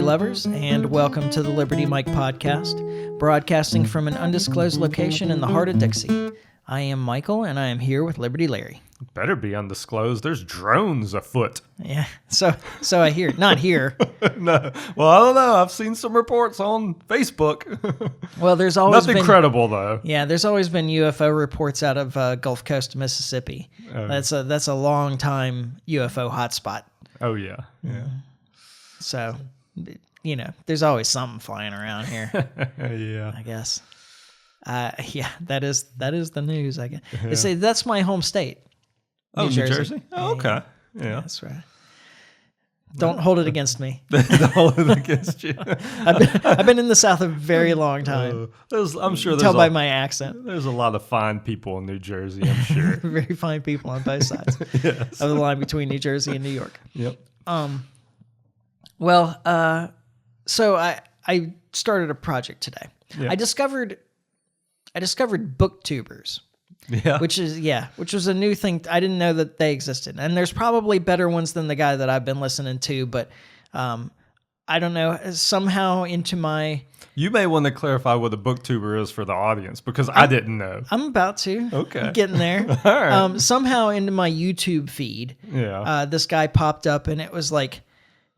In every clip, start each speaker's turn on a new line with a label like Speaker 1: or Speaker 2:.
Speaker 1: lovers, and welcome to the Liberty Mike podcast, broadcasting from an undisclosed location in the heart of Dixie. I am Michael, and I am here with Liberty Larry.
Speaker 2: Better be undisclosed. There's drones afoot.
Speaker 1: Yeah, so I hear. Not here.
Speaker 2: No. Well, I don't know. I've seen some reports on Facebook.
Speaker 1: Well, there's always
Speaker 2: Nothing credible, though.
Speaker 1: Yeah, there's always been UFO reports out of Gulf Coast, Mississippi.
Speaker 2: Oh.
Speaker 1: That's a long time UFO hotspot.
Speaker 2: Oh, yeah. Yeah.
Speaker 1: So, you know, there's always something flying around here.
Speaker 2: Yeah.
Speaker 1: I guess. Yeah, that is the news, I guess. Yeah. See, that's my home state.
Speaker 2: New Jersey? Oh, okay. Yeah.
Speaker 1: That's right. Don't hold it against me.
Speaker 2: Don't hold it against you.
Speaker 1: I've been in the South a very long time.
Speaker 2: I'm sure there's
Speaker 1: tell by my accent.
Speaker 2: There's a lot of fine people in New Jersey, I'm sure.
Speaker 1: Very fine people on both sides
Speaker 2: Yes.
Speaker 1: of the line between New Jersey and New York.
Speaker 2: Yep.
Speaker 1: Well, so I started a project today.
Speaker 2: Yeah.
Speaker 1: I discovered booktubers.
Speaker 2: Yeah.
Speaker 1: Which was a new thing. I didn't know that they existed. And there's probably better ones than the guy that I've been listening to, but I don't know, somehow into my...
Speaker 2: You may want to clarify what a booktuber is for the audience, because I didn't know.
Speaker 1: I'm about to.
Speaker 2: Okay.
Speaker 1: I'm getting there.
Speaker 2: All right.
Speaker 1: Somehow into my YouTube feed, this guy popped up, and it was like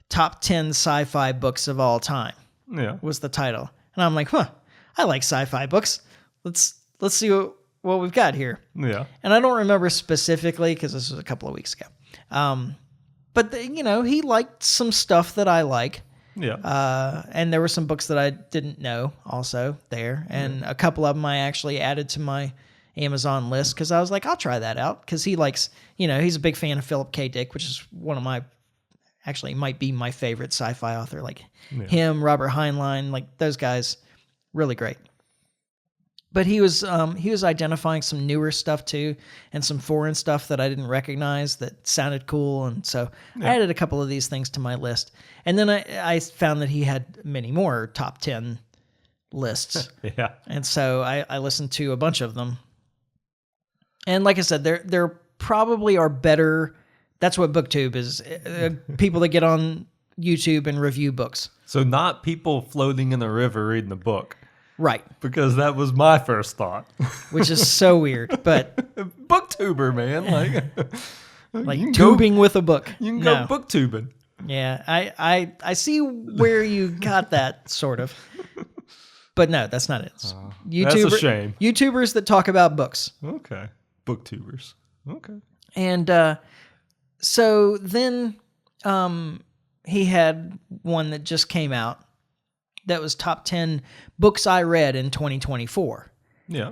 Speaker 1: top 10 sci-fi books of all time.
Speaker 2: Yeah.
Speaker 1: Was the title. And I'm like, I like sci-fi books. Let's see what we've got here.
Speaker 2: Yeah.
Speaker 1: And I don't remember specifically because this was a couple of weeks ago. But he liked some stuff that I like.
Speaker 2: Yeah.
Speaker 1: And there were some books that I didn't know also there. And a couple of them I actually added to my Amazon list because I was like, I'll try that out. Because he likes, he's a big fan of Philip K. Dick, which is one of my, actually might be my favorite sci-fi author. Like him, Robert Heinlein, like those guys, really great. But he was identifying some newer stuff too, and some foreign stuff that I didn't recognize that sounded cool, and so I added a couple of these things to my list. And then I found that he had many more top 10 lists.
Speaker 2: Yeah.
Speaker 1: And so I listened to a bunch of them. And like I said, there probably are better. That's what BookTube is. People that get on YouTube and review books.
Speaker 2: So not people floating in the river reading a book.
Speaker 1: Right.
Speaker 2: Because that was my first thought.
Speaker 1: Which is so weird, but...
Speaker 2: Booktuber, man.
Speaker 1: Like tubing with a book.
Speaker 2: You can go booktubing.
Speaker 1: Yeah, I see where you got that, sort of. But no, that's not it.
Speaker 2: That's a shame.
Speaker 1: YouTubers that talk about books.
Speaker 2: Okay. Booktubers. Okay.
Speaker 1: And so then he had one that just came out that was top 10 books I read in 2024.
Speaker 2: Yeah.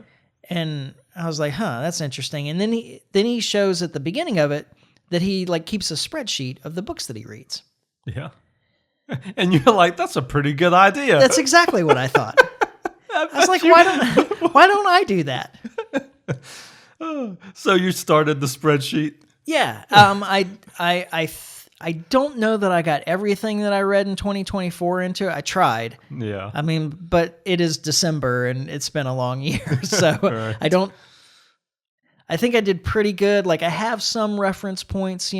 Speaker 2: And
Speaker 1: I was like, that's interesting. And then he shows at the beginning of it that he like keeps a spreadsheet of the books that he reads.
Speaker 2: Yeah. And you're like, that's a pretty good idea.
Speaker 1: That's exactly what I thought. I was like, why don't I do that?
Speaker 2: So you started the spreadsheet?
Speaker 1: Yeah. I don't know that I got everything that I read in 2024 into it. I tried.
Speaker 2: Yeah.
Speaker 1: I mean, but it is December and it's been a long year. So
Speaker 2: right.
Speaker 1: I think I did pretty good. Like I have some reference points,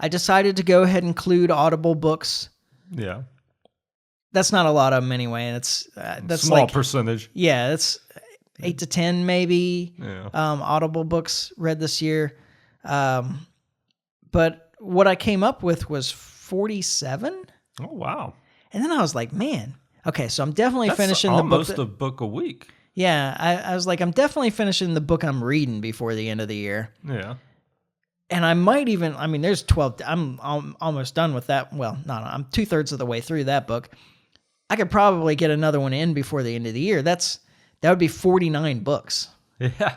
Speaker 1: I decided to go ahead and include Audible books.
Speaker 2: Yeah.
Speaker 1: That's not a lot of them anyway. That's
Speaker 2: small
Speaker 1: like,
Speaker 2: percentage.
Speaker 1: Yeah. That's 8 to 10 maybe.
Speaker 2: Yeah.
Speaker 1: Audible books read this year. But what I came up with was 47.
Speaker 2: Oh, wow.
Speaker 1: And then I was like, man, okay, so I'm definitely finishing the book.
Speaker 2: Almost a book a week.
Speaker 1: Yeah, I was like, I'm definitely finishing the book I'm reading before the end of the year.
Speaker 2: Yeah.
Speaker 1: And I might even, there's 12, I'm almost done with that. Well, I'm 2/3 of the way through that book. I could probably get another one in before the end of the year. That would be 49 books.
Speaker 2: Yeah.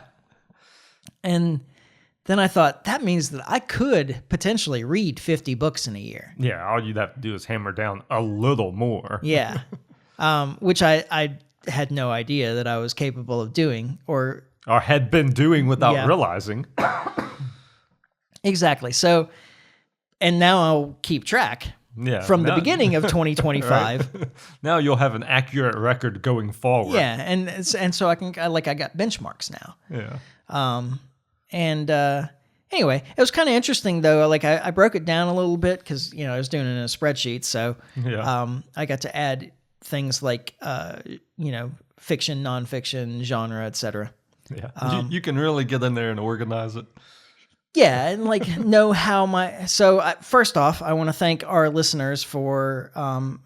Speaker 1: And then I thought, that means that I could potentially read 50 books in a year.
Speaker 2: Yeah, all you'd have to do is hammer down a little more.
Speaker 1: Yeah, which I had no idea that I was capable of doing. Or
Speaker 2: had been doing without realizing.
Speaker 1: Exactly. So, and now I'll keep track from the beginning of 2025.
Speaker 2: Right. Now you'll have an accurate record going forward.
Speaker 1: Yeah, and so I got benchmarks now.
Speaker 2: Yeah.
Speaker 1: And anyway, it was kind of interesting though. Like I broke it down a little bit because I was doing it in a spreadsheet, so I got to add things like fiction, nonfiction, genre, etc.
Speaker 2: Yeah, you can really get in there and organize it.
Speaker 1: Yeah, and like know how my. So first off, I want to thank our listeners for, I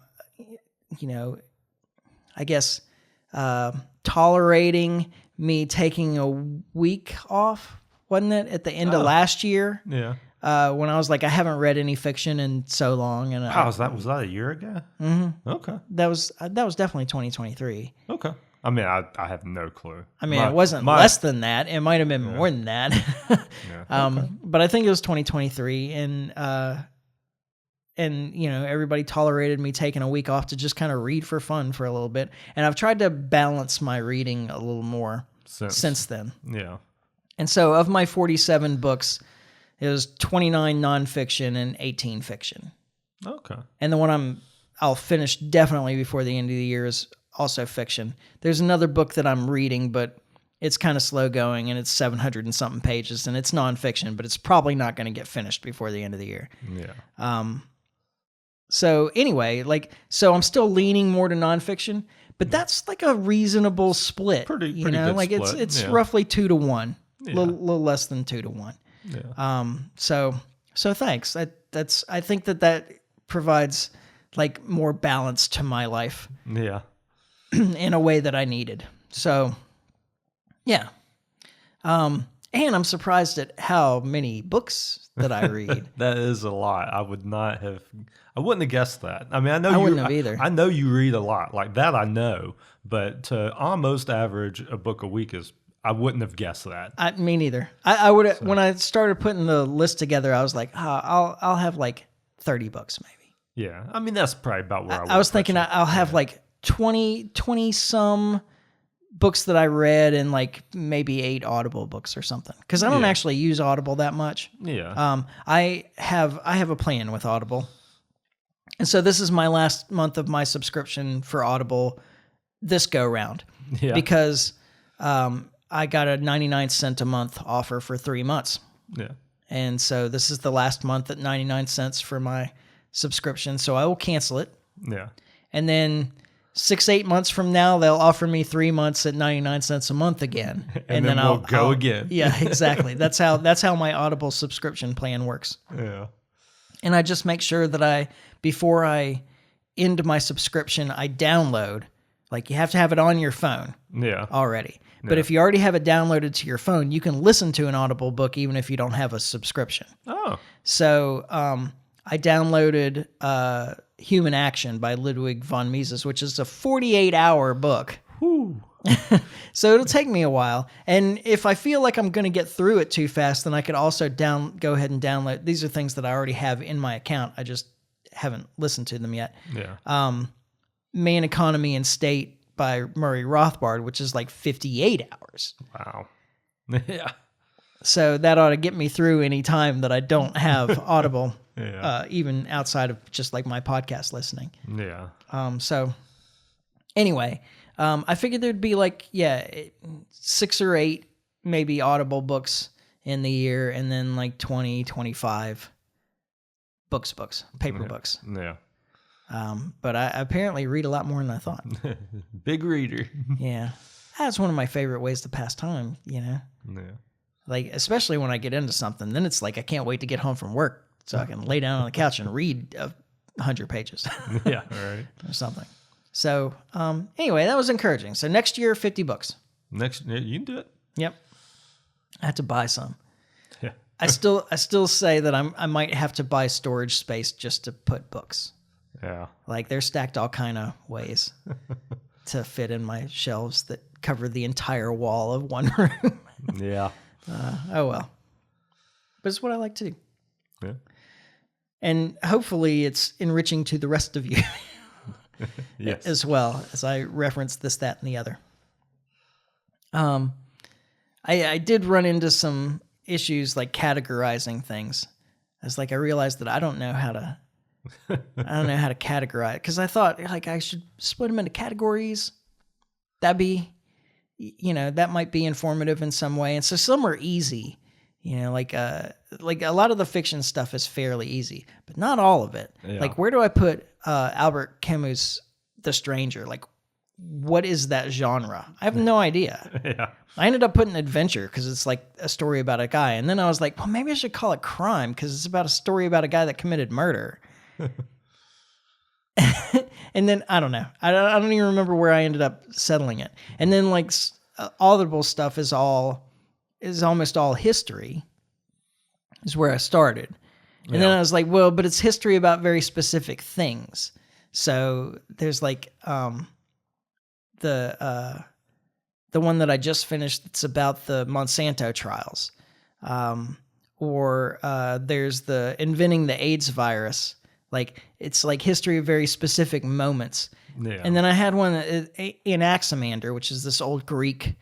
Speaker 1: guess, tolerating me taking a week off. Wasn't it at the end of last year?
Speaker 2: Yeah.
Speaker 1: When I was like, I haven't read any fiction in so long, and
Speaker 2: was that a year ago?
Speaker 1: Mm-hmm.
Speaker 2: Okay.
Speaker 1: That was definitely 2023.
Speaker 2: Okay. I mean, I have no clue.
Speaker 1: I mean, it wasn't less than that. It might have been more than that. But I think it was 2023, and everybody tolerated me taking a week off to just kind of read for fun for a little bit, and I've tried to balance my reading a little more since then.
Speaker 2: Yeah.
Speaker 1: And so, of my 47 books, it was 29 nonfiction and 18 fiction.
Speaker 2: Okay.
Speaker 1: And the one I'll finish definitely before the end of the year is also fiction. There's another book that I'm reading, but it's kind of slow going, and it's 700 and something pages, and it's nonfiction, but it's probably not going to get finished before the end of the year.
Speaker 2: Yeah.
Speaker 1: So anyway, so I'm still leaning more to nonfiction, but that's like a reasonable split.
Speaker 2: Pretty good
Speaker 1: like
Speaker 2: split.
Speaker 1: It's roughly 2 to 1, a little less than 2 to 1.
Speaker 2: Yeah.
Speaker 1: So thanks. I think that provides like more balance to my life.
Speaker 2: Yeah.
Speaker 1: In a way that I needed. So, yeah. And I'm surprised at how many books that I read.
Speaker 2: That is a lot. I wouldn't have guessed that. I mean,
Speaker 1: I wouldn't have either.
Speaker 2: I know you read a lot. Like that I know, but to almost average a book a week I wouldn't have guessed that.
Speaker 1: Me neither. I would have, when I started putting the list together, I was like, I'll have like 30 books maybe.
Speaker 2: Yeah. I mean, that's probably about where
Speaker 1: I was thinking I'll have like 20 some books that I read and like maybe 8 Audible books or something. Because I don't actually use Audible that much.
Speaker 2: Yeah.
Speaker 1: I have a plan with Audible. And so this is my last month of my subscription for Audible this go round.
Speaker 2: Yeah.
Speaker 1: Because I got a 99-cent a month offer for 3 months.
Speaker 2: Yeah.
Speaker 1: And so this is the last month at 99 cents for my subscription. So I will cancel it.
Speaker 2: Yeah.
Speaker 1: And then 6-8 months from now, they'll offer me 3 months at 99 cents a month again.
Speaker 2: And then I'll go again.
Speaker 1: Yeah, exactly. That's how my Audible subscription plan works.
Speaker 2: Yeah.
Speaker 1: And I just make sure that before I end my subscription, I download. Like you have to have it on your phone.
Speaker 2: Yeah.
Speaker 1: Already. But if you already have it downloaded to your phone, you can listen to an Audible book even if you don't have a subscription.
Speaker 2: Oh.
Speaker 1: So I downloaded Human Action by Ludwig von Mises, which is a 48-hour book.
Speaker 2: Whew.
Speaker 1: So it'll take me a while. And if I feel like I'm going to get through it too fast, then I could also go ahead and download. These are things that I already have in my account. I just haven't listened to them yet.
Speaker 2: Yeah.
Speaker 1: Man, Economy, and State by Murray Rothbard, which is like 58 hours.
Speaker 2: Wow. Yeah.
Speaker 1: So that ought to get me through any time that I don't have Audible, even outside of just like my podcast listening.
Speaker 2: Yeah.
Speaker 1: So anyway, I figured there'd be like, 6 or 8 maybe Audible books in the year, and then like 20, 25 paper books.
Speaker 2: Yeah.
Speaker 1: But I apparently read a lot more than I thought.
Speaker 2: Big reader.
Speaker 1: Yeah. That's one of my favorite ways to pass time,
Speaker 2: Yeah.
Speaker 1: Like, especially when I get into something, then it's like I can't wait to get home from work so I can lay down on the couch and read 100 pages.
Speaker 2: Yeah, right.
Speaker 1: Or something. So, anyway, that was encouraging. So next year, 50 books.
Speaker 2: You can do it.
Speaker 1: Yep. I have to buy some.
Speaker 2: Yeah.
Speaker 1: I still say that I might have to buy storage space just to put books.
Speaker 2: Yeah.
Speaker 1: Like they're stacked all kind of ways to fit in my shelves that cover the entire wall of one room.
Speaker 2: Yeah.
Speaker 1: Oh well. But it's what I like to do.
Speaker 2: Yeah.
Speaker 1: And hopefully it's enriching to the rest of you.
Speaker 2: Yes.
Speaker 1: As well as I reference this, that, and the other. I did run into some issues like categorizing things. I realized that I don't know how to categorize, because I thought like I should split them into categories. That'd be, that might be informative in some way. And so some are easy, like a lot of the fiction stuff is fairly easy, but not all of it.
Speaker 2: Yeah.
Speaker 1: Like, where do I put Albert Camus' The Stranger? Like, what is that genre? I have no idea.
Speaker 2: Yeah.
Speaker 1: I ended up putting adventure because it's like a story about a guy. And then I was like, well, maybe I should call it crime because it's about a story about a guy that committed murder. And then, I don't know. I don't even remember where I ended up settling it. And then, like, Audible stuff is almost all history, is where I started. And then I was like, well, but it's history about very specific things. So there's like the one that I just finished that's about the Monsanto trials. Or there's the inventing the AIDS virus. Like, it's like history of very specific moments.
Speaker 2: Yeah.
Speaker 1: And then I had one in Anaximander, which is this old Greek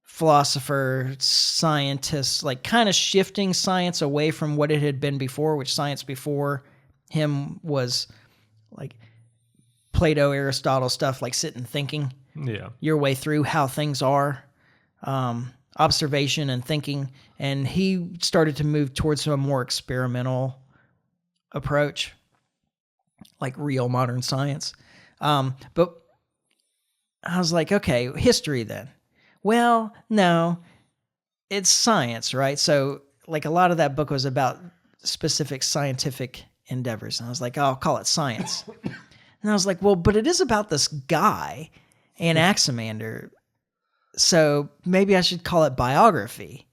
Speaker 1: philosopher, scientist, like kind of shifting science away from what it had been before, which science before him was like Plato, Aristotle stuff, like sitting thinking your way through how things are, observation and thinking. And he started to move towards a more experimental approach, like real modern science. But I was like, okay, history then. Well, no, it's science, right? So like a lot of that book was about specific scientific endeavors. And I was like, oh, I'll call it science. And I was like, well, but it is about this guy, Anaximander. So maybe I should call it biography.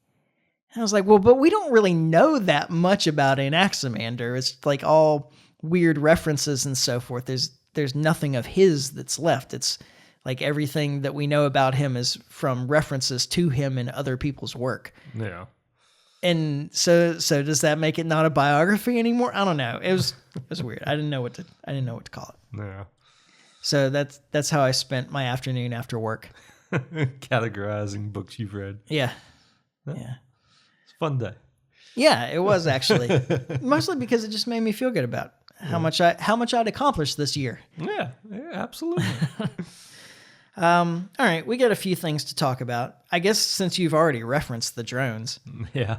Speaker 1: And I was like, well, but we don't really know that much about Anaximander. It's like all weird references and so forth. There's nothing of his that's left. It's like everything that we know about him is from references to him in other people's work.
Speaker 2: Yeah.
Speaker 1: And so does that make it not a biography anymore? I don't know. It was weird. I didn't know what to call it.
Speaker 2: Yeah.
Speaker 1: So that's how I spent my afternoon after work.
Speaker 2: Categorizing books you've read.
Speaker 1: Yeah.
Speaker 2: It's a fun day.
Speaker 1: Yeah, it was actually. Mostly because it just made me feel good about how much I'd accomplished this year.
Speaker 2: Yeah, absolutely.
Speaker 1: All right, we got a few things to talk about. I guess since you've already referenced the drones,
Speaker 2: Yeah.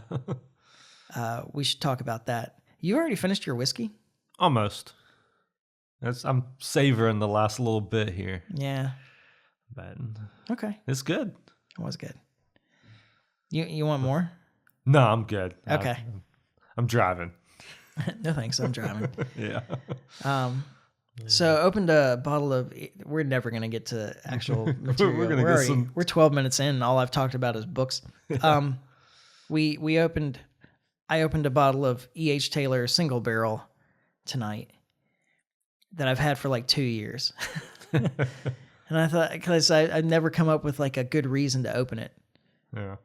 Speaker 1: we should talk about that. You already finished your whiskey?
Speaker 2: Almost. I'm savoring the last little bit here.
Speaker 1: Yeah.
Speaker 2: But
Speaker 1: Okay.
Speaker 2: it's good.
Speaker 1: It was good. You want more?
Speaker 2: No, I'm good.
Speaker 1: Okay.
Speaker 2: I'm driving.
Speaker 1: No thanks, I'm driving.
Speaker 2: Yeah.
Speaker 1: So opened a bottle of. We're never gonna get to actual material.
Speaker 2: We're gonna get some.
Speaker 1: We're 12 minutes in, and all I've talked about is books. I opened a bottle of E.H. Taylor Single Barrel tonight that I've had for like 2 years, and I thought because I'd never come up with like a good reason to open it.
Speaker 2: Yeah.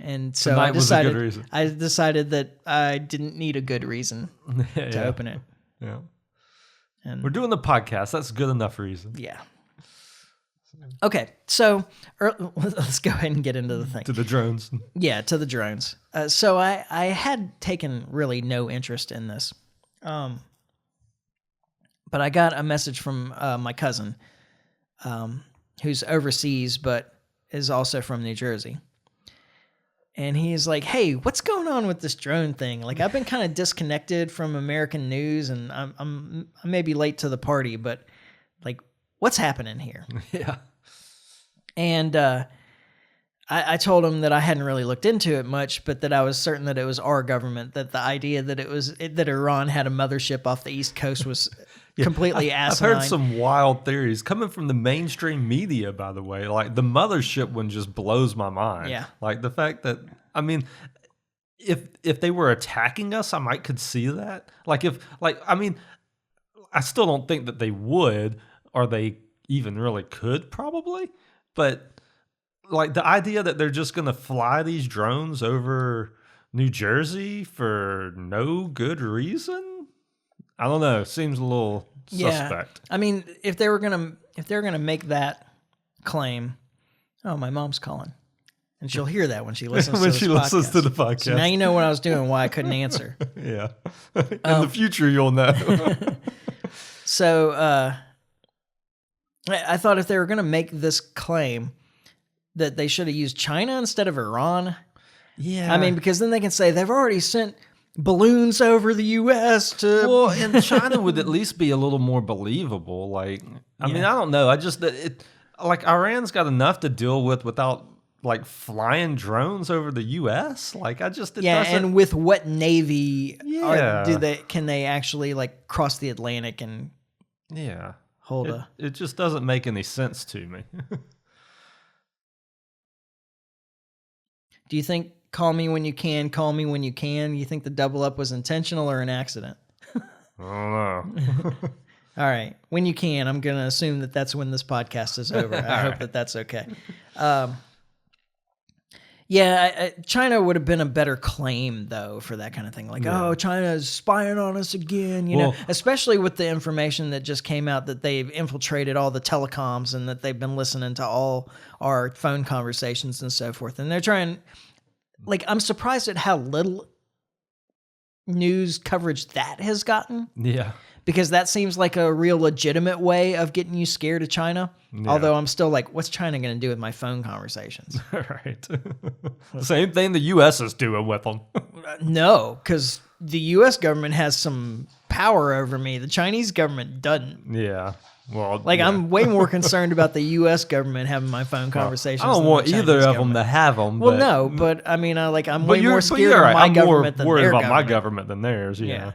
Speaker 1: And so
Speaker 2: Tonight was a good reason.
Speaker 1: I decided that I didn't need a good reason to open it.
Speaker 2: Yeah.
Speaker 1: And
Speaker 2: we're doing the podcast. That's good enough reason.
Speaker 1: Yeah. Okay, so let's go ahead and get into the thing.
Speaker 2: To the drones.
Speaker 1: Yeah, to the drones. So I had taken really no interest in this. But I got a message from my cousin, who's overseas but is also from New Jersey. And he's like, hey, what's going on with this drone thing? Like, I've been kind of disconnected from American news, and I may be late to the party, but like, what's happening here?
Speaker 2: Yeah.
Speaker 1: And I told him that I hadn't really looked into it much, but that I was certain that it was our government, that the idea that that Iran had a mothership off the East Coast was completely asinine.
Speaker 2: I've heard some wild theories coming from the mainstream media, by the way. Like, the mothership one just blows my mind.
Speaker 1: Yeah.
Speaker 2: Like, the fact that, I mean, if they were attacking us, I could see that. I still don't think that they would, or they even really could, probably. But like, the idea that they're just going to fly these drones over New Jersey for no good reason, I don't know. Seems a little suspect.
Speaker 1: I mean, if they were gonna make that claim, oh, my mom's calling, and she'll hear that when she listens
Speaker 2: When
Speaker 1: to
Speaker 2: she
Speaker 1: this
Speaker 2: listens
Speaker 1: podcast.
Speaker 2: to the podcast.
Speaker 1: So now you know what I was doing, why I couldn't answer.
Speaker 2: Yeah. In the future, you'll know.
Speaker 1: So I thought if they were gonna make this claim, that they should have used China instead of Iran.
Speaker 2: Yeah.
Speaker 1: I mean, because then they can say they've already sent balloons over the U.S. to.
Speaker 2: Well, and China would at least be a little more believable. Like, I mean, I don't know. I just like Iran's got enough to deal with without like flying drones over the U.S. Like, it
Speaker 1: and with what navy
Speaker 2: Yeah.
Speaker 1: can they actually like cross the Atlantic and hold
Speaker 2: it just doesn't make any sense to me.
Speaker 1: Do you think call me when you can, call me when you can? You think the double up was intentional or an accident?
Speaker 2: I don't know.
Speaker 1: All right. When you can, I'm going to assume that that's when this podcast is over. I hope that that's okay. China would have been a better claim, though, for that kind of thing. Like, oh, China's spying on us again, you know, especially with the information that just came out that they've infiltrated all the telecoms and that they've been listening to all our phone conversations and so forth. And they're trying, like, I'm surprised at how little news coverage that has gotten.
Speaker 2: Yeah.
Speaker 1: Because that seems like a real legitimate way of getting you scared of China. Yeah. Although I'm still like, what's China going to do with my phone conversations?
Speaker 2: Right. Same thing the U.S. is doing with them.
Speaker 1: No, because the U.S. government has some power over me. The Chinese government doesn't.
Speaker 2: Yeah. Well,
Speaker 1: like I'm way more concerned about the U.S. government having my phone conversations.
Speaker 2: I don't want either of them to have them.
Speaker 1: Well, no, but I mean, I'm way more scared of my government than their government. I'm
Speaker 2: worried about my government than theirs. Yeah.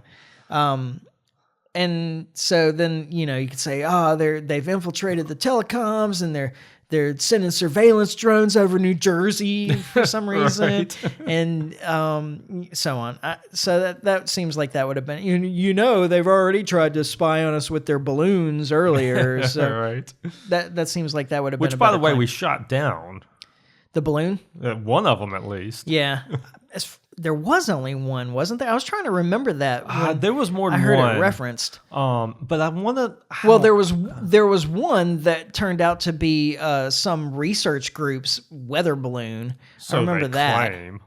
Speaker 1: And so then, you know, you could say, oh, they've infiltrated the telecoms and they're sending surveillance drones over New Jersey for some reason, right. And so on. So that seems like that would have been, you know, they've already tried to spy on us with their balloons earlier. So
Speaker 2: right.
Speaker 1: That seems like that would have been.
Speaker 2: Which, by the way, we shot down
Speaker 1: the balloon.
Speaker 2: One of them, at least.
Speaker 1: Yeah. There was only one, wasn't there? I was trying to remember that.
Speaker 2: There was more than
Speaker 1: one. I heard
Speaker 2: it
Speaker 1: referenced.
Speaker 2: But I want to.
Speaker 1: Well, there was one that turned out to be some research group's weather balloon.
Speaker 2: So
Speaker 1: I remember that.
Speaker 2: Claim.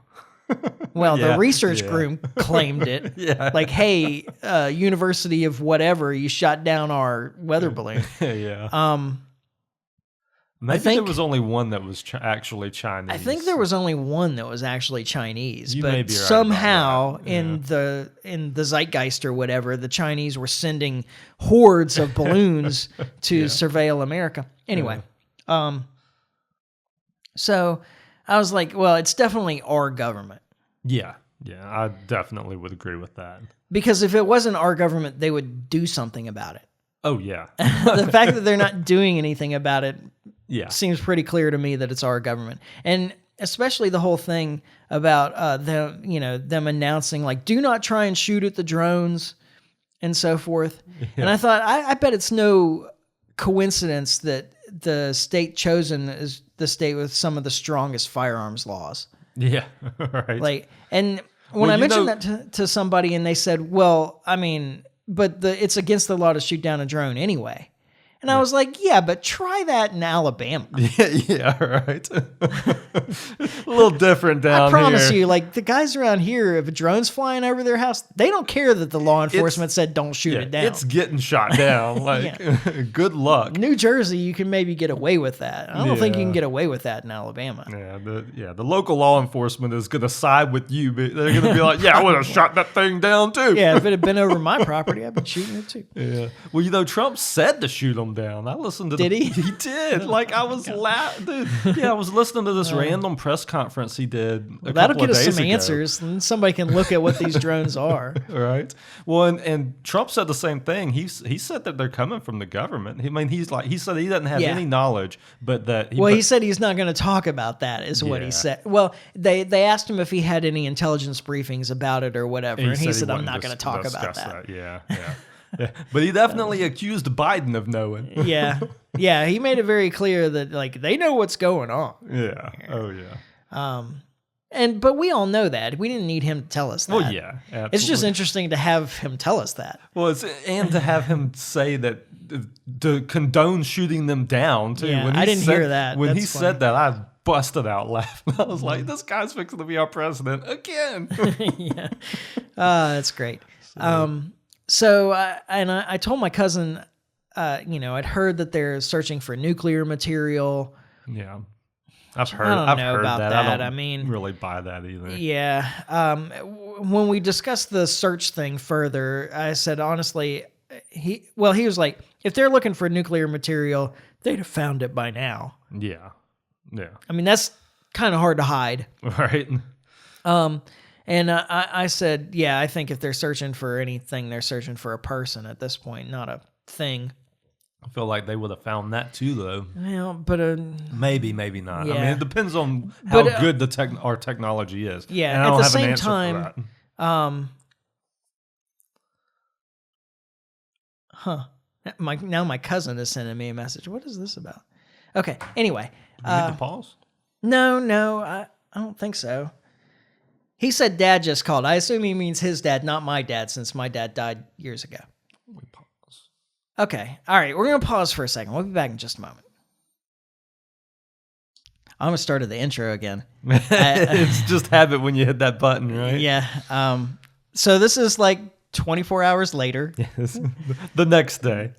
Speaker 1: Well, the research group claimed it.
Speaker 2: Yeah.
Speaker 1: Like, hey, University of whatever, you shot down our weather balloon.
Speaker 2: Yeah. Maybe there was only one that was actually Chinese.
Speaker 1: I think there was only one that was actually Chinese,
Speaker 2: you may
Speaker 1: but
Speaker 2: be right
Speaker 1: somehow in the zeitgeist or whatever, the Chinese were sending hordes of balloons to surveil America. Anyway, so I was like, well, it's definitely our government.
Speaker 2: Yeah, I definitely would agree with that.
Speaker 1: Because if it wasn't our government, they would do something about it.
Speaker 2: Oh, yeah.
Speaker 1: The fact that they're not doing anything about it seems pretty clear to me that it's our government. And especially the whole thing about them announcing, like, do not try and shoot at the drones and so forth. Yeah. And I thought, I bet it's no coincidence that the state chosen is the state with some of the strongest firearms laws.
Speaker 2: Yeah, right.
Speaker 1: Like, and when I mentioned that to somebody and they said, well, I mean, but it's against the law to shoot down a drone anyway. And I was like, yeah, but try that in Alabama.
Speaker 2: Yeah, right. A little different down here.
Speaker 1: I promise you, like, the guys around here, if a drone's flying over their house, they don't care that the law enforcement said don't shoot it down.
Speaker 2: It's getting shot down. Like, good luck.
Speaker 1: New Jersey, you can maybe get away with that. I don't think you can get away with that in Alabama.
Speaker 2: The local law enforcement is going to side with you. But they're going to be like, yeah, I would have shot that thing down too.
Speaker 1: Yeah, if it had been over my property, I'd been shooting it too.
Speaker 2: Yeah. Well, Trump said to shoot them down. I listened to
Speaker 1: Did he?
Speaker 2: He did. Like, I was dude. Yeah, I was listening to this random press conference he did.
Speaker 1: That'll get us some answers, and somebody can look at what these drones are.
Speaker 2: Right. Well, and Trump said the same thing. He said that they're coming from the government. He said he doesn't have any knowledge, but that
Speaker 1: he said he's not going to talk about that. Is what he said. Well, they asked him if he had any intelligence briefings about it or whatever, and he said I'm not going to talk about that.
Speaker 2: Yeah. Yeah, but he definitely accused Biden of knowing.
Speaker 1: Yeah, he made it very clear that, like, they know what's going on.
Speaker 2: Yeah. Oh yeah.
Speaker 1: But we all know that. We didn't need him to tell us that.
Speaker 2: Well, yeah, absolutely.
Speaker 1: It's just interesting to have him tell us that.
Speaker 2: Well, and to have him say that to condone shooting them down too.
Speaker 1: Yeah, I didn't hear that.
Speaker 2: When he said that, I busted out laughing. I was like, this guy's fixing to be our president again.
Speaker 1: Yeah. That's great. So I told my cousin, I'd heard that they're searching for nuclear material.
Speaker 2: Yeah. I've heard.
Speaker 1: I don't
Speaker 2: I've
Speaker 1: know
Speaker 2: heard
Speaker 1: about
Speaker 2: that.
Speaker 1: that.
Speaker 2: I don't
Speaker 1: I mean,
Speaker 2: really buy that either.
Speaker 1: yeah. When we discussed the search thing further, I said honestly, he was like, if they're looking for nuclear material, they'd have found it by now.
Speaker 2: Yeah.
Speaker 1: I mean, that's kind of hard to hide.
Speaker 2: Right.
Speaker 1: And I said, yeah, I think if they're searching for anything, they're searching for a person at this point, not a thing.
Speaker 2: I feel like they would have found that too, though.
Speaker 1: Well, but
Speaker 2: Maybe not.
Speaker 1: Yeah.
Speaker 2: I mean, it depends on how good our technology is.
Speaker 1: Yeah.
Speaker 2: And I
Speaker 1: at
Speaker 2: don't
Speaker 1: the
Speaker 2: have an
Speaker 1: same
Speaker 2: answer
Speaker 1: time,
Speaker 2: for that.
Speaker 1: Now my cousin is sending me a message. What is this about? Okay. Anyway,
Speaker 2: You need to pause.
Speaker 1: no, I don't think so. He said dad just called. I assume he means his dad, not my dad, since my dad died years ago.
Speaker 2: We pause.
Speaker 1: Okay. All right. We're going to pause for a second. We'll be back in just a moment. I'm going to start at the intro again.
Speaker 2: It's just habit when you hit that button, right?
Speaker 1: Yeah. So this is like 24 hours later.
Speaker 2: Yes. The next day.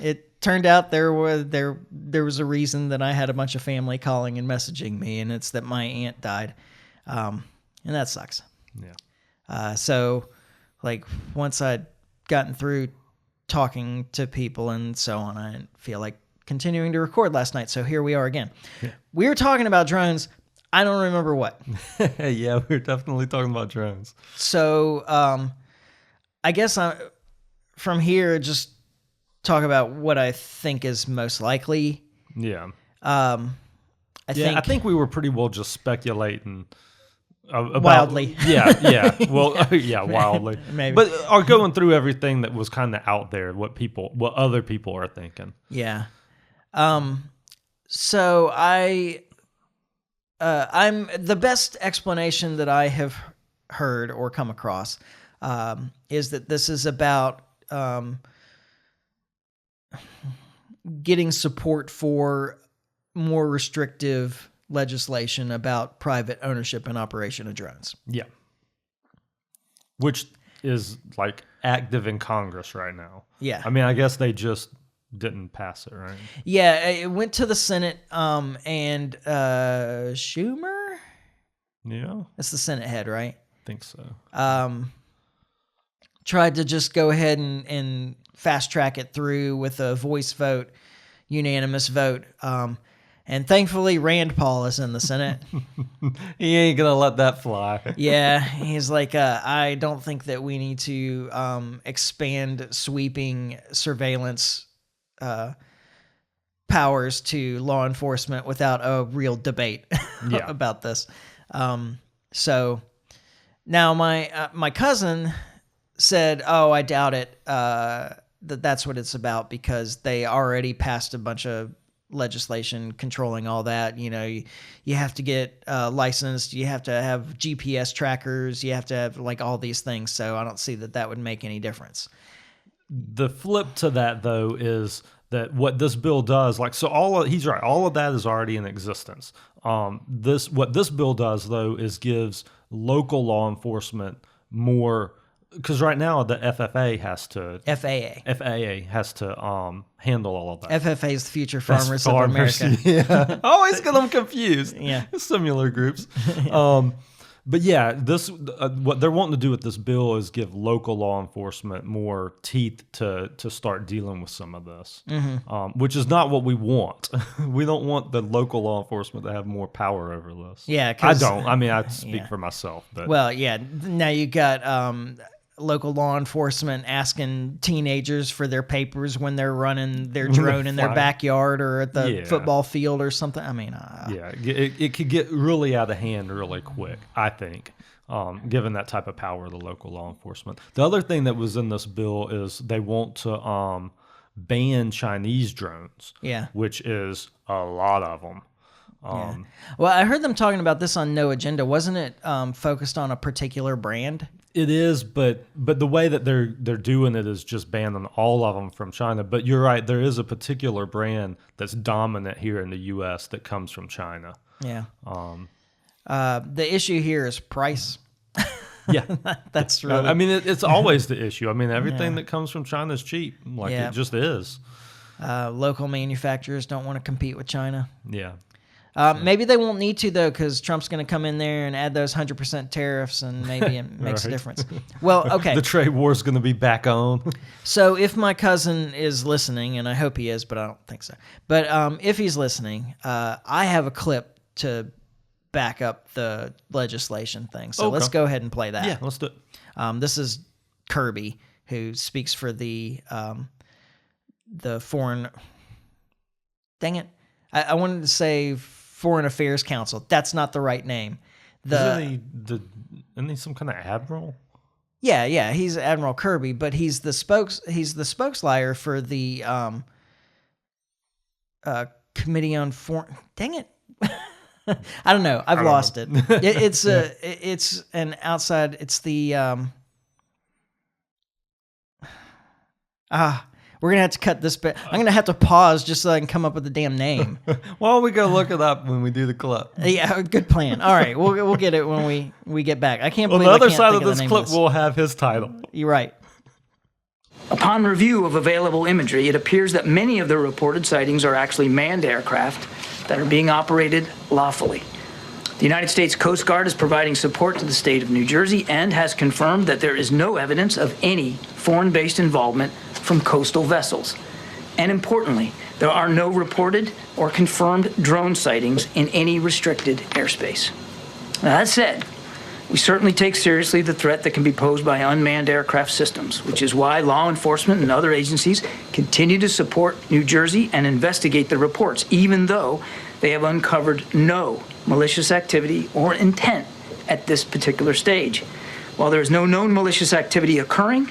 Speaker 1: It turned out there was a reason that I had a bunch of family calling and messaging me, and it's that my aunt died. And that sucks.
Speaker 2: Yeah.
Speaker 1: So like once I'd gotten through talking to people and so on, I didn't feel like continuing to record last night. So here we are again. Yeah. We were talking about drones. I don't remember what.
Speaker 2: Yeah, we're definitely talking about drones.
Speaker 1: So I guess from here, just talk about what I think is most likely.
Speaker 2: Yeah.
Speaker 1: I
Speaker 2: think we were pretty well just speculating about,
Speaker 1: wildly.
Speaker 2: Yeah. Well, yeah, wildly.
Speaker 1: Maybe.
Speaker 2: But are going through everything that was kind of out there, what other people are thinking.
Speaker 1: Yeah. So I'm the best explanation that I have heard or come across is that this is about getting support for more restrictive legislation about private ownership and operation of drones.
Speaker 2: Yeah. Which is like active in Congress right now.
Speaker 1: Yeah.
Speaker 2: I mean, I guess they just didn't pass it, right?
Speaker 1: Yeah, it went to the Senate and Schumer?
Speaker 2: Yeah.
Speaker 1: That's the Senate head, right?
Speaker 2: I think so.
Speaker 1: Tried to just go ahead and fast track it through with a voice vote, unanimous vote. And thankfully, Rand Paul is in the Senate.
Speaker 2: He ain't going to let that fly.
Speaker 1: Yeah, he's like, I don't think that we need to expand sweeping surveillance powers to law enforcement without a real debate about this. So now my cousin said, "Oh, I doubt it. That's what it's about because they already passed a bunch of legislation controlling all that. You know, you have to get licensed. You have to have GPS trackers. You have to have like all these things. So I don't see that would make any difference."
Speaker 2: The flip to that, though, is that what this bill does, like, so he's right, all of that is already in existence. What this bill does, though, is gives local law enforcement more, because right now the FAA has to handle all of that.
Speaker 1: FFA is the Future Farmers of America.
Speaker 2: Yeah, I always get them confused.
Speaker 1: Yeah,
Speaker 2: similar groups. But yeah, this what they're wanting to do with this bill is give local law enforcement more teeth to start dealing with some of this, which is not what we want. We don't want the local law enforcement to have more power over this.
Speaker 1: Yeah,
Speaker 2: I don't. I mean, I speak for myself. But
Speaker 1: well, yeah. Now you got local law enforcement asking teenagers for their papers when they're running their drone in their backyard or at the football field or something. I mean,
Speaker 2: it could get really out of hand really quick, I think, given that type of power of the local law enforcement. The other thing that was in this bill is they want to ban Chinese drones, which is a lot of them.
Speaker 1: Well, I heard them talking about this on No Agenda. Wasn't it focused on a particular brand?
Speaker 2: It is, but the way that they're doing it is just banning all of them from China. But you're right, there is a particular brand that's dominant here in the U.S. that comes from China.
Speaker 1: Yeah. The issue here is price.
Speaker 2: Yeah,
Speaker 1: that's really.
Speaker 2: I mean, it's always the issue. I mean, everything that comes from China is cheap. Like it just is.
Speaker 1: Local manufacturers don't want to compete with China.
Speaker 2: Yeah.
Speaker 1: Maybe they won't need to, though, because Trump's going to come in there and add those 100% tariffs, and maybe it makes a difference. Well, okay.
Speaker 2: The trade war is going to be back on.
Speaker 1: So if my cousin is listening, and I hope he is, but I don't think so. But if he's listening, I have a clip to back up the legislation thing. So let's go ahead and play that.
Speaker 2: Yeah, let's do it.
Speaker 1: This is Kirby, who speaks for the foreign... Dang it. I wanted to say Foreign Affairs Council. That's not the right name.
Speaker 2: Isn't he some kind of admiral?
Speaker 1: Yeah, he's Admiral Kirby, but he's the spokeslier for the Committee on Foreign. Dang it. I don't know. I've lost it. It's an outside. It's the we're gonna have to cut this bit. I'm gonna have to pause just so I can come up with the damn name.
Speaker 2: Why don't we go look it up when we do the clip?
Speaker 1: Yeah, good plan. All right, we'll get it when we get back. I can't believe
Speaker 2: on the other
Speaker 1: I can't
Speaker 2: side
Speaker 1: think
Speaker 2: of
Speaker 1: the
Speaker 2: this
Speaker 1: name
Speaker 2: clip,
Speaker 1: of this.
Speaker 2: we'll have his title.
Speaker 1: You're right.
Speaker 3: Upon review of available imagery, it appears that many of the reported sightings are actually manned aircraft that are being operated lawfully. The United States Coast Guard is providing support to the state of New Jersey and has confirmed that there is no evidence of any foreign-based involvement from coastal vessels. And importantly, there are no reported or confirmed drone sightings in any restricted airspace. Now, that said, we certainly take seriously the threat that can be posed by unmanned aircraft systems, which is why law enforcement and other agencies continue to support New Jersey and investigate the reports, even though they have uncovered no malicious activity or intent at this particular stage. While there is no known malicious activity occurring,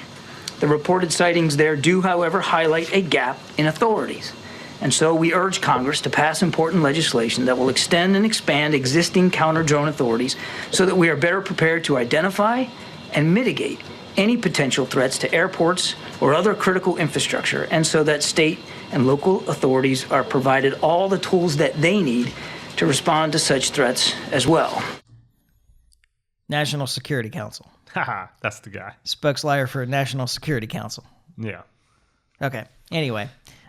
Speaker 3: the reported sightings there do, however, highlight a gap in authorities. And so we urge Congress to pass important legislation that will extend and expand existing counter-drone authorities so that we are better prepared to identify and mitigate any potential threats to airports or other critical infrastructure, and so that state and local authorities are provided all the tools that they need to respond to such threats as well.
Speaker 1: National Security Council.
Speaker 2: Haha, that's the guy.
Speaker 1: Spokeslier for National Security Council.
Speaker 2: Yeah.
Speaker 1: Okay. Anyway,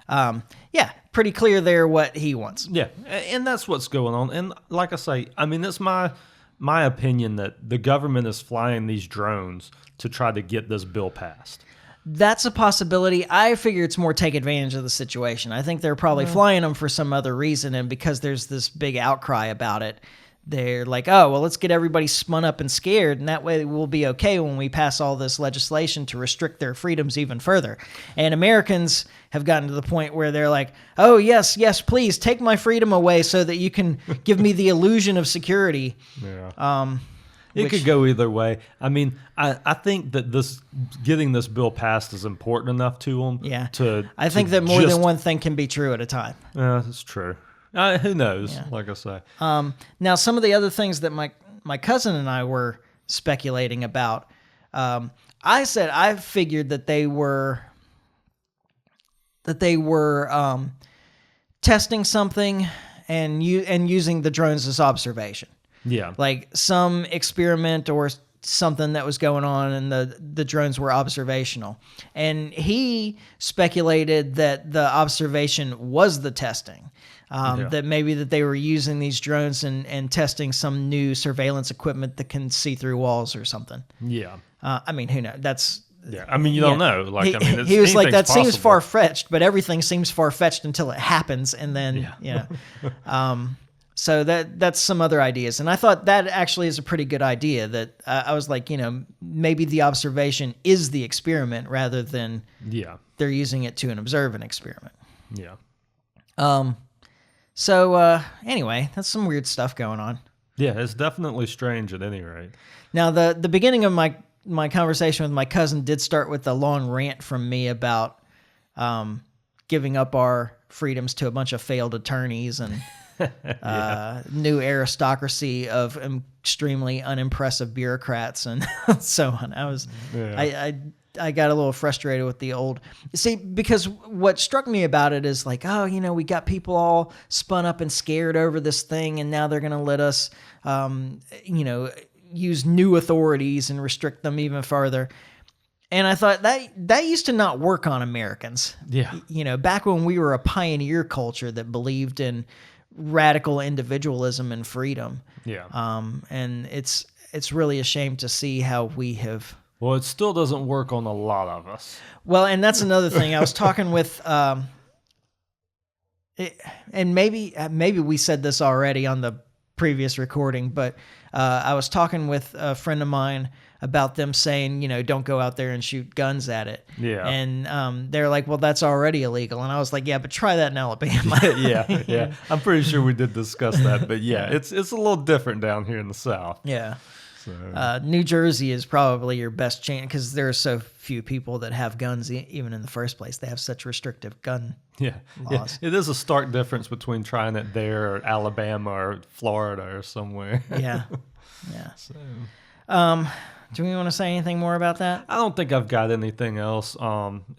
Speaker 1: yeah, pretty clear there what he wants.
Speaker 2: Yeah, and that's what's going on. And like I say, I mean, it's my opinion that the government is flying these drones to try to get this bill passed.
Speaker 1: That's a possibility. I figure it's more take advantage of the situation. I think they're probably flying them for some other reason, and because there's this big outcry about it, they're like, oh, well, let's get everybody spun up and scared, and that way we'll be okay when we pass all this legislation to restrict their freedoms even further. And Americans have gotten to the point where they're like, oh, yes, please, take my freedom away so that you can give me the illusion of security.
Speaker 2: Yeah. It could go either way. I mean, I think that getting this bill passed is important enough to them.
Speaker 1: Yeah. I
Speaker 2: to
Speaker 1: think that more than one thing can be true at a time.
Speaker 2: Yeah, that's true. Who knows? Yeah. Like I say.
Speaker 1: Now, some of the other things that my cousin and I were speculating about, I figured that they were testing something and using the drones as observation.
Speaker 2: Yeah.
Speaker 1: Like some experiment or something that was going on, and the drones were observational. And he speculated that the observation was the testing. That maybe that they were using these drones and testing some new surveillance equipment that can see through walls or something.
Speaker 2: Yeah.
Speaker 1: I mean, who knows?
Speaker 2: Yeah. I mean, you don't know. Like,
Speaker 1: he was like, that seems far-fetched, but everything seems far-fetched until it happens. And then, so that's some other ideas. And I thought that actually is a pretty good idea, that I was like, maybe the observation is the experiment rather than they're using it to observe an experiment.
Speaker 2: Yeah.
Speaker 1: So anyway, that's some weird stuff going on.
Speaker 2: Yeah, it's definitely strange at any rate.
Speaker 1: Now, the beginning of my conversation with my cousin did start with a long rant from me about giving up our freedoms to a bunch of failed attorneys and new aristocracy of extremely unimpressive bureaucrats and so on. I got a little frustrated with the old... See, because what struck me about it is like, oh, we got people all spun up and scared over this thing, and now they're going to let us, use new authorities and restrict them even further. And I thought that used to not work on Americans.
Speaker 2: Yeah.
Speaker 1: Back when we were a pioneer culture that believed in radical individualism and freedom.
Speaker 2: Yeah.
Speaker 1: And it's really a shame to see how we have.
Speaker 2: Well, it still doesn't work on a lot of us.
Speaker 1: Well, and that's another thing. I was talking with, and maybe we said this already on the previous recording, but I was talking with a friend of mine about them saying, don't go out there and shoot guns at it.
Speaker 2: Yeah.
Speaker 1: And they're like, well, that's already illegal. And I was like, yeah, but try that in Alabama.
Speaker 2: Yeah. I'm pretty sure we did discuss that, but it's a little different down here in the South.
Speaker 1: Yeah.
Speaker 2: So.
Speaker 1: New Jersey is probably your best chance because there are so few people that have guns even in the first place. They have such restrictive gun laws.
Speaker 2: It is a stark difference between trying it there or Alabama or Florida or somewhere.
Speaker 1: Yeah.
Speaker 2: So.
Speaker 1: Do we want to say anything more about that?
Speaker 2: I don't think I've got anything else.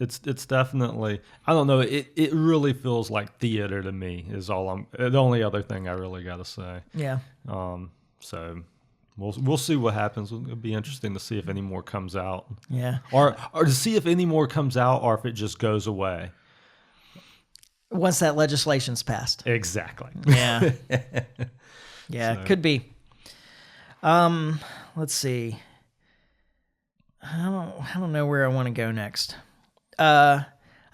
Speaker 2: It's definitely, I don't know. It really feels like theater to me is the only other thing I really got to say.
Speaker 1: Yeah.
Speaker 2: So we'll see what happens. It'll be interesting to see if any more comes out.
Speaker 1: Yeah.
Speaker 2: Or to see if any more comes out or if it just goes away.
Speaker 1: Once that legislation's passed.
Speaker 2: Exactly.
Speaker 1: Yeah. Yeah, it could be. Let's see. I don't know where I want to go next. I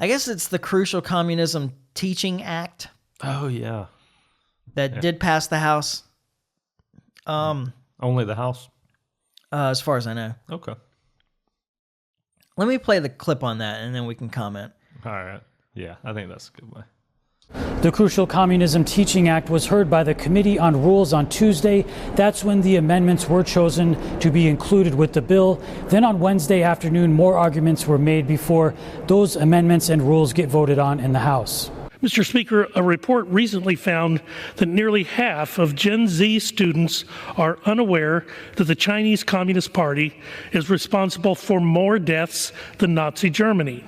Speaker 1: guess it's the Crucial Communism Teaching Act.
Speaker 2: Oh yeah.
Speaker 1: That did pass the House.
Speaker 2: Only the House?
Speaker 1: As far as I know.
Speaker 2: Okay.
Speaker 1: Let me play the clip on that and then we can comment.
Speaker 2: All right. Yeah, I think that's a good way.
Speaker 4: The Crucial Communism Teaching Act was heard by the Committee on Rules on Tuesday. That's when the amendments were chosen to be included with the bill. Then on Wednesday afternoon, more arguments were made before those amendments and rules get voted on in the House.
Speaker 5: Mr. Speaker, a report recently found that nearly half of Gen Z students are unaware that the Chinese Communist Party is responsible for more deaths than Nazi Germany.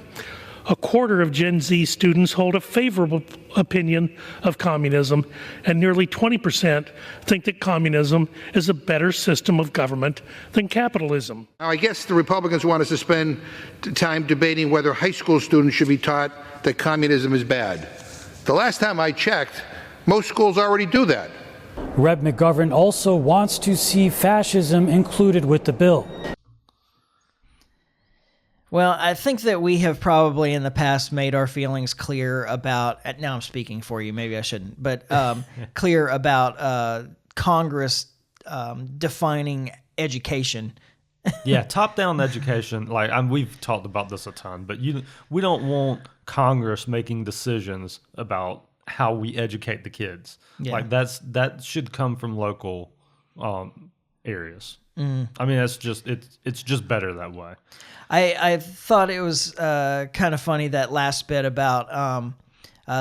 Speaker 5: A quarter of Gen Z students hold a favorable opinion of communism, and nearly 20% think that communism is a better system of government than capitalism.
Speaker 6: Now, I guess the Republicans want us to spend time debating whether high school students should be taught that communism is bad. The last time I checked, most schools already do that.
Speaker 4: Rep. McGovern also wants to see fascism included with the bill.
Speaker 1: Well, I think that we have probably in the past made our feelings clear about, now I'm speaking for you, maybe I shouldn't, but clear about Congress defining education.
Speaker 2: Yeah, top-down education, we've talked about this a ton, but we don't want Congress making decisions about how we educate the kids.
Speaker 1: Yeah.
Speaker 2: That should come from local areas. I mean, it's just better that way.
Speaker 1: I thought it was kind of funny, that last bit about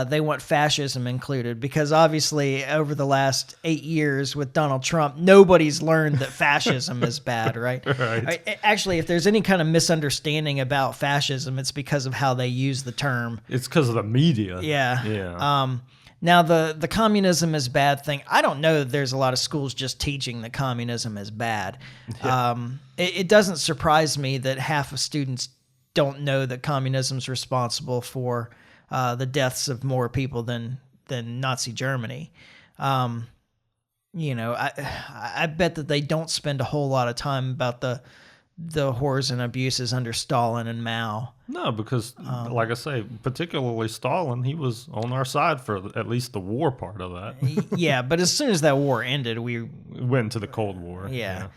Speaker 1: they want fascism included, because obviously over the last 8 years with Donald Trump, nobody's learned that fascism is bad, right?
Speaker 2: Right.
Speaker 1: Actually, if there's any kind of misunderstanding about fascism, it's because of how they use the term.
Speaker 2: It's because of the media.
Speaker 1: Yeah.
Speaker 2: Yeah.
Speaker 1: Now, the communism is bad thing, I don't know that there's a lot of schools just teaching that communism is bad. Yeah. It doesn't surprise me that half of students don't know that communism is responsible for the deaths of more people than Nazi Germany. I bet that they don't spend a whole lot of time about the horrors and abuses under Stalin and Mao.
Speaker 2: No, because like I say, particularly Stalin, he was on our side for at least the war part of that.
Speaker 1: Yeah, but as soon as that war ended, we
Speaker 2: went into the Cold War.
Speaker 1: Yeah.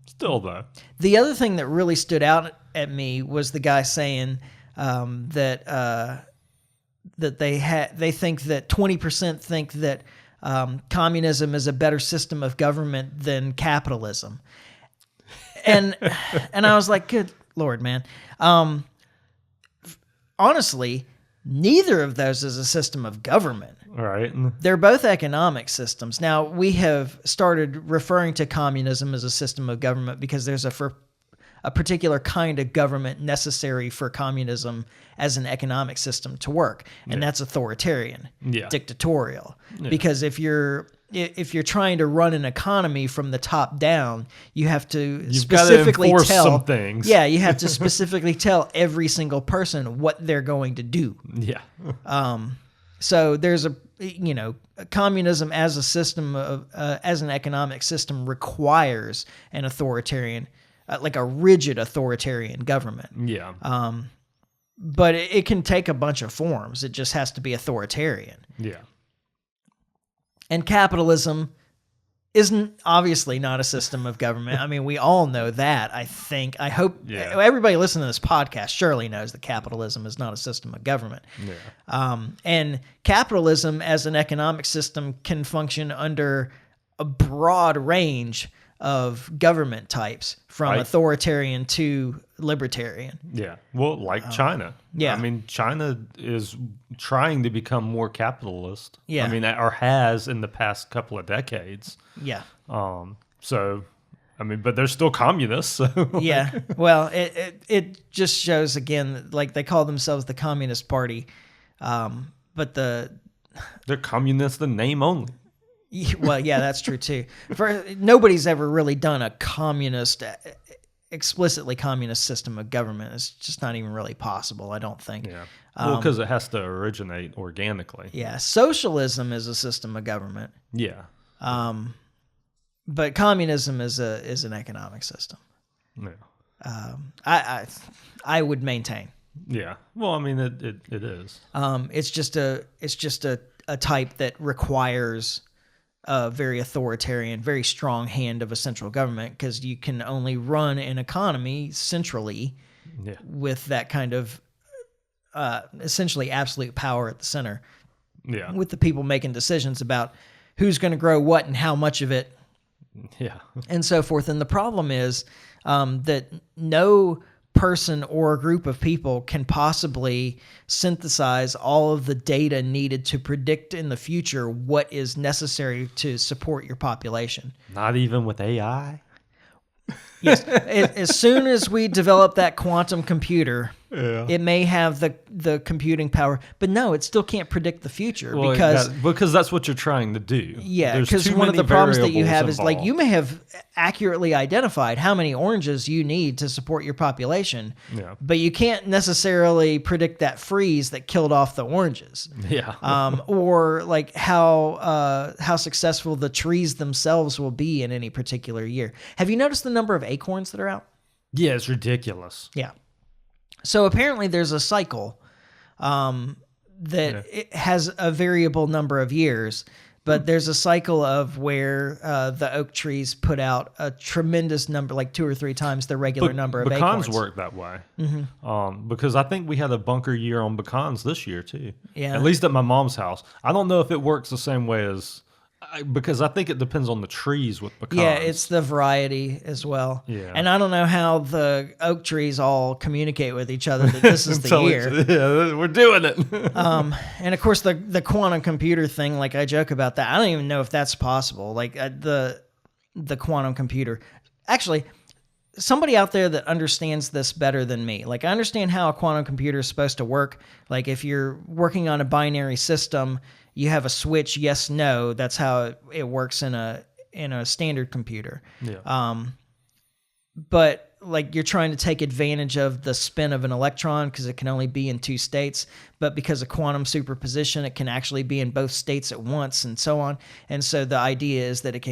Speaker 2: Still, though.
Speaker 1: The other thing that really stood out at me was the guy saying that they think that 20% think that communism is a better system of government than capitalism. And I was like, good Lord, man. Honestly, neither of those is a system of government.
Speaker 2: All right.
Speaker 1: They're both economic systems. Now, we have started referring to communism as a system of government because there's a particular kind of government necessary for communism as an economic system to work, and that's authoritarian, dictatorial. Yeah. Because if you're trying to run an economy from the top down, you have to specifically tell
Speaker 2: some things.
Speaker 1: Yeah, you have to specifically tell every single person what they're going to do.
Speaker 2: Yeah.
Speaker 1: So there's a communism as a system of as an economic system requires an authoritarian, like a rigid authoritarian government.
Speaker 2: Yeah.
Speaker 1: But it can take a bunch of forms. It just has to be authoritarian.
Speaker 2: Yeah.
Speaker 1: And capitalism isn't obviously not a system of government. I mean, we all know that, I think. I hope everybody listening to this podcast surely knows that capitalism is not a system of government.
Speaker 2: Yeah.
Speaker 1: And capitalism as an economic system can function under a broad range of government types, from authoritarian to libertarian.
Speaker 2: Yeah. Well, like China.
Speaker 1: yeah.
Speaker 2: I mean, China is trying to become more capitalist.
Speaker 1: Yeah.
Speaker 2: I mean, or has in the past couple of decades.
Speaker 1: Yeah.
Speaker 2: So, I mean, but they're still communists. So.
Speaker 1: Yeah. Well, it just shows again, like they call themselves the Communist Party, but they're
Speaker 2: communists in name only.
Speaker 1: Well, yeah, that's true too. Nobody's ever really done a explicitly communist system of government. It's just not even really possible, I don't think.
Speaker 2: Yeah. Well, because it has to originate organically.
Speaker 1: Yeah. Socialism is a system of government.
Speaker 2: Yeah.
Speaker 1: But communism is an economic system.
Speaker 2: Yeah.
Speaker 1: I would maintain.
Speaker 2: Yeah. Well, I mean, it is.
Speaker 1: It's just a type that requires a very authoritarian, very strong hand of a central government, because you can only run an economy centrally with that kind of essentially absolute power at the center.
Speaker 2: Yeah.
Speaker 1: With the people making decisions about who's going to grow what and how much of it.
Speaker 2: Yeah.
Speaker 1: And so forth. And the problem is that no person or group of people can possibly synthesize all of the data needed to predict in the future what is necessary to support your population.
Speaker 2: Not even with AI?
Speaker 1: Yes. As soon as we develop that quantum computer, it may have the computing power, but no, it still can't predict the future
Speaker 2: because that's what you're trying to do.
Speaker 1: Yeah,
Speaker 2: There's
Speaker 1: because
Speaker 2: too
Speaker 1: one of
Speaker 2: many
Speaker 1: the problems that you
Speaker 2: variables
Speaker 1: have is like
Speaker 2: involved.
Speaker 1: you may have accurately identified how many oranges you need to support your population, but you can't necessarily predict that freeze that killed off the oranges.
Speaker 2: Yeah.
Speaker 1: Or like how successful the trees themselves will be in any particular year. Have you noticed the number of acorns that are out?
Speaker 2: Yeah, it's ridiculous.
Speaker 1: Yeah. So apparently there's a cycle that it has a variable number of years, but there's a cycle of where the oak trees put out a tremendous number, like 2 or 3 times the regular number of acorns.
Speaker 2: Pecans work that way. Because I think we had a bunker year on pecans this year too.
Speaker 1: Yeah.
Speaker 2: At least at my mom's house. I don't know if it works the same way as... because I think it depends on the trees with pecans.
Speaker 1: Yeah, it's the variety as well.
Speaker 2: Yeah.
Speaker 1: And I don't know how the oak trees all communicate with each other that this is the year.
Speaker 2: Yeah, we're doing it.
Speaker 1: And of course the quantum computer thing, like I joke about that. I don't even know if that's possible. Like the quantum computer. Actually, somebody out there that understands this better than me. Like I understand how a quantum computer is supposed to work. Like if you're working on a binary system, you have a switch, yes, no. That's how it works in a standard computer.
Speaker 2: Yeah.
Speaker 1: But like you're trying to take advantage of the spin of an electron because it can only be in 2 states. But because of quantum superposition, it can actually be in both states at once, and so on. And so the idea is that it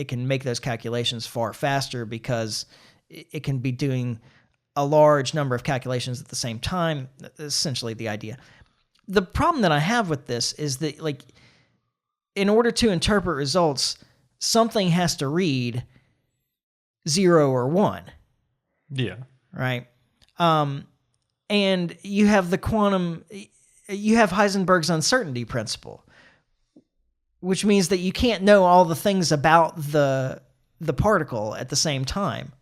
Speaker 1: can make those calculations far faster because it can be doing a large number of calculations at the same time. Essentially, the idea. The problem that I have with this is that, like, in order to interpret results, something has to read 0 or 1.
Speaker 2: Yeah.
Speaker 1: Right? And you have you have Heisenberg's uncertainty principle, which means that you can't know all the things about the particle at the same time.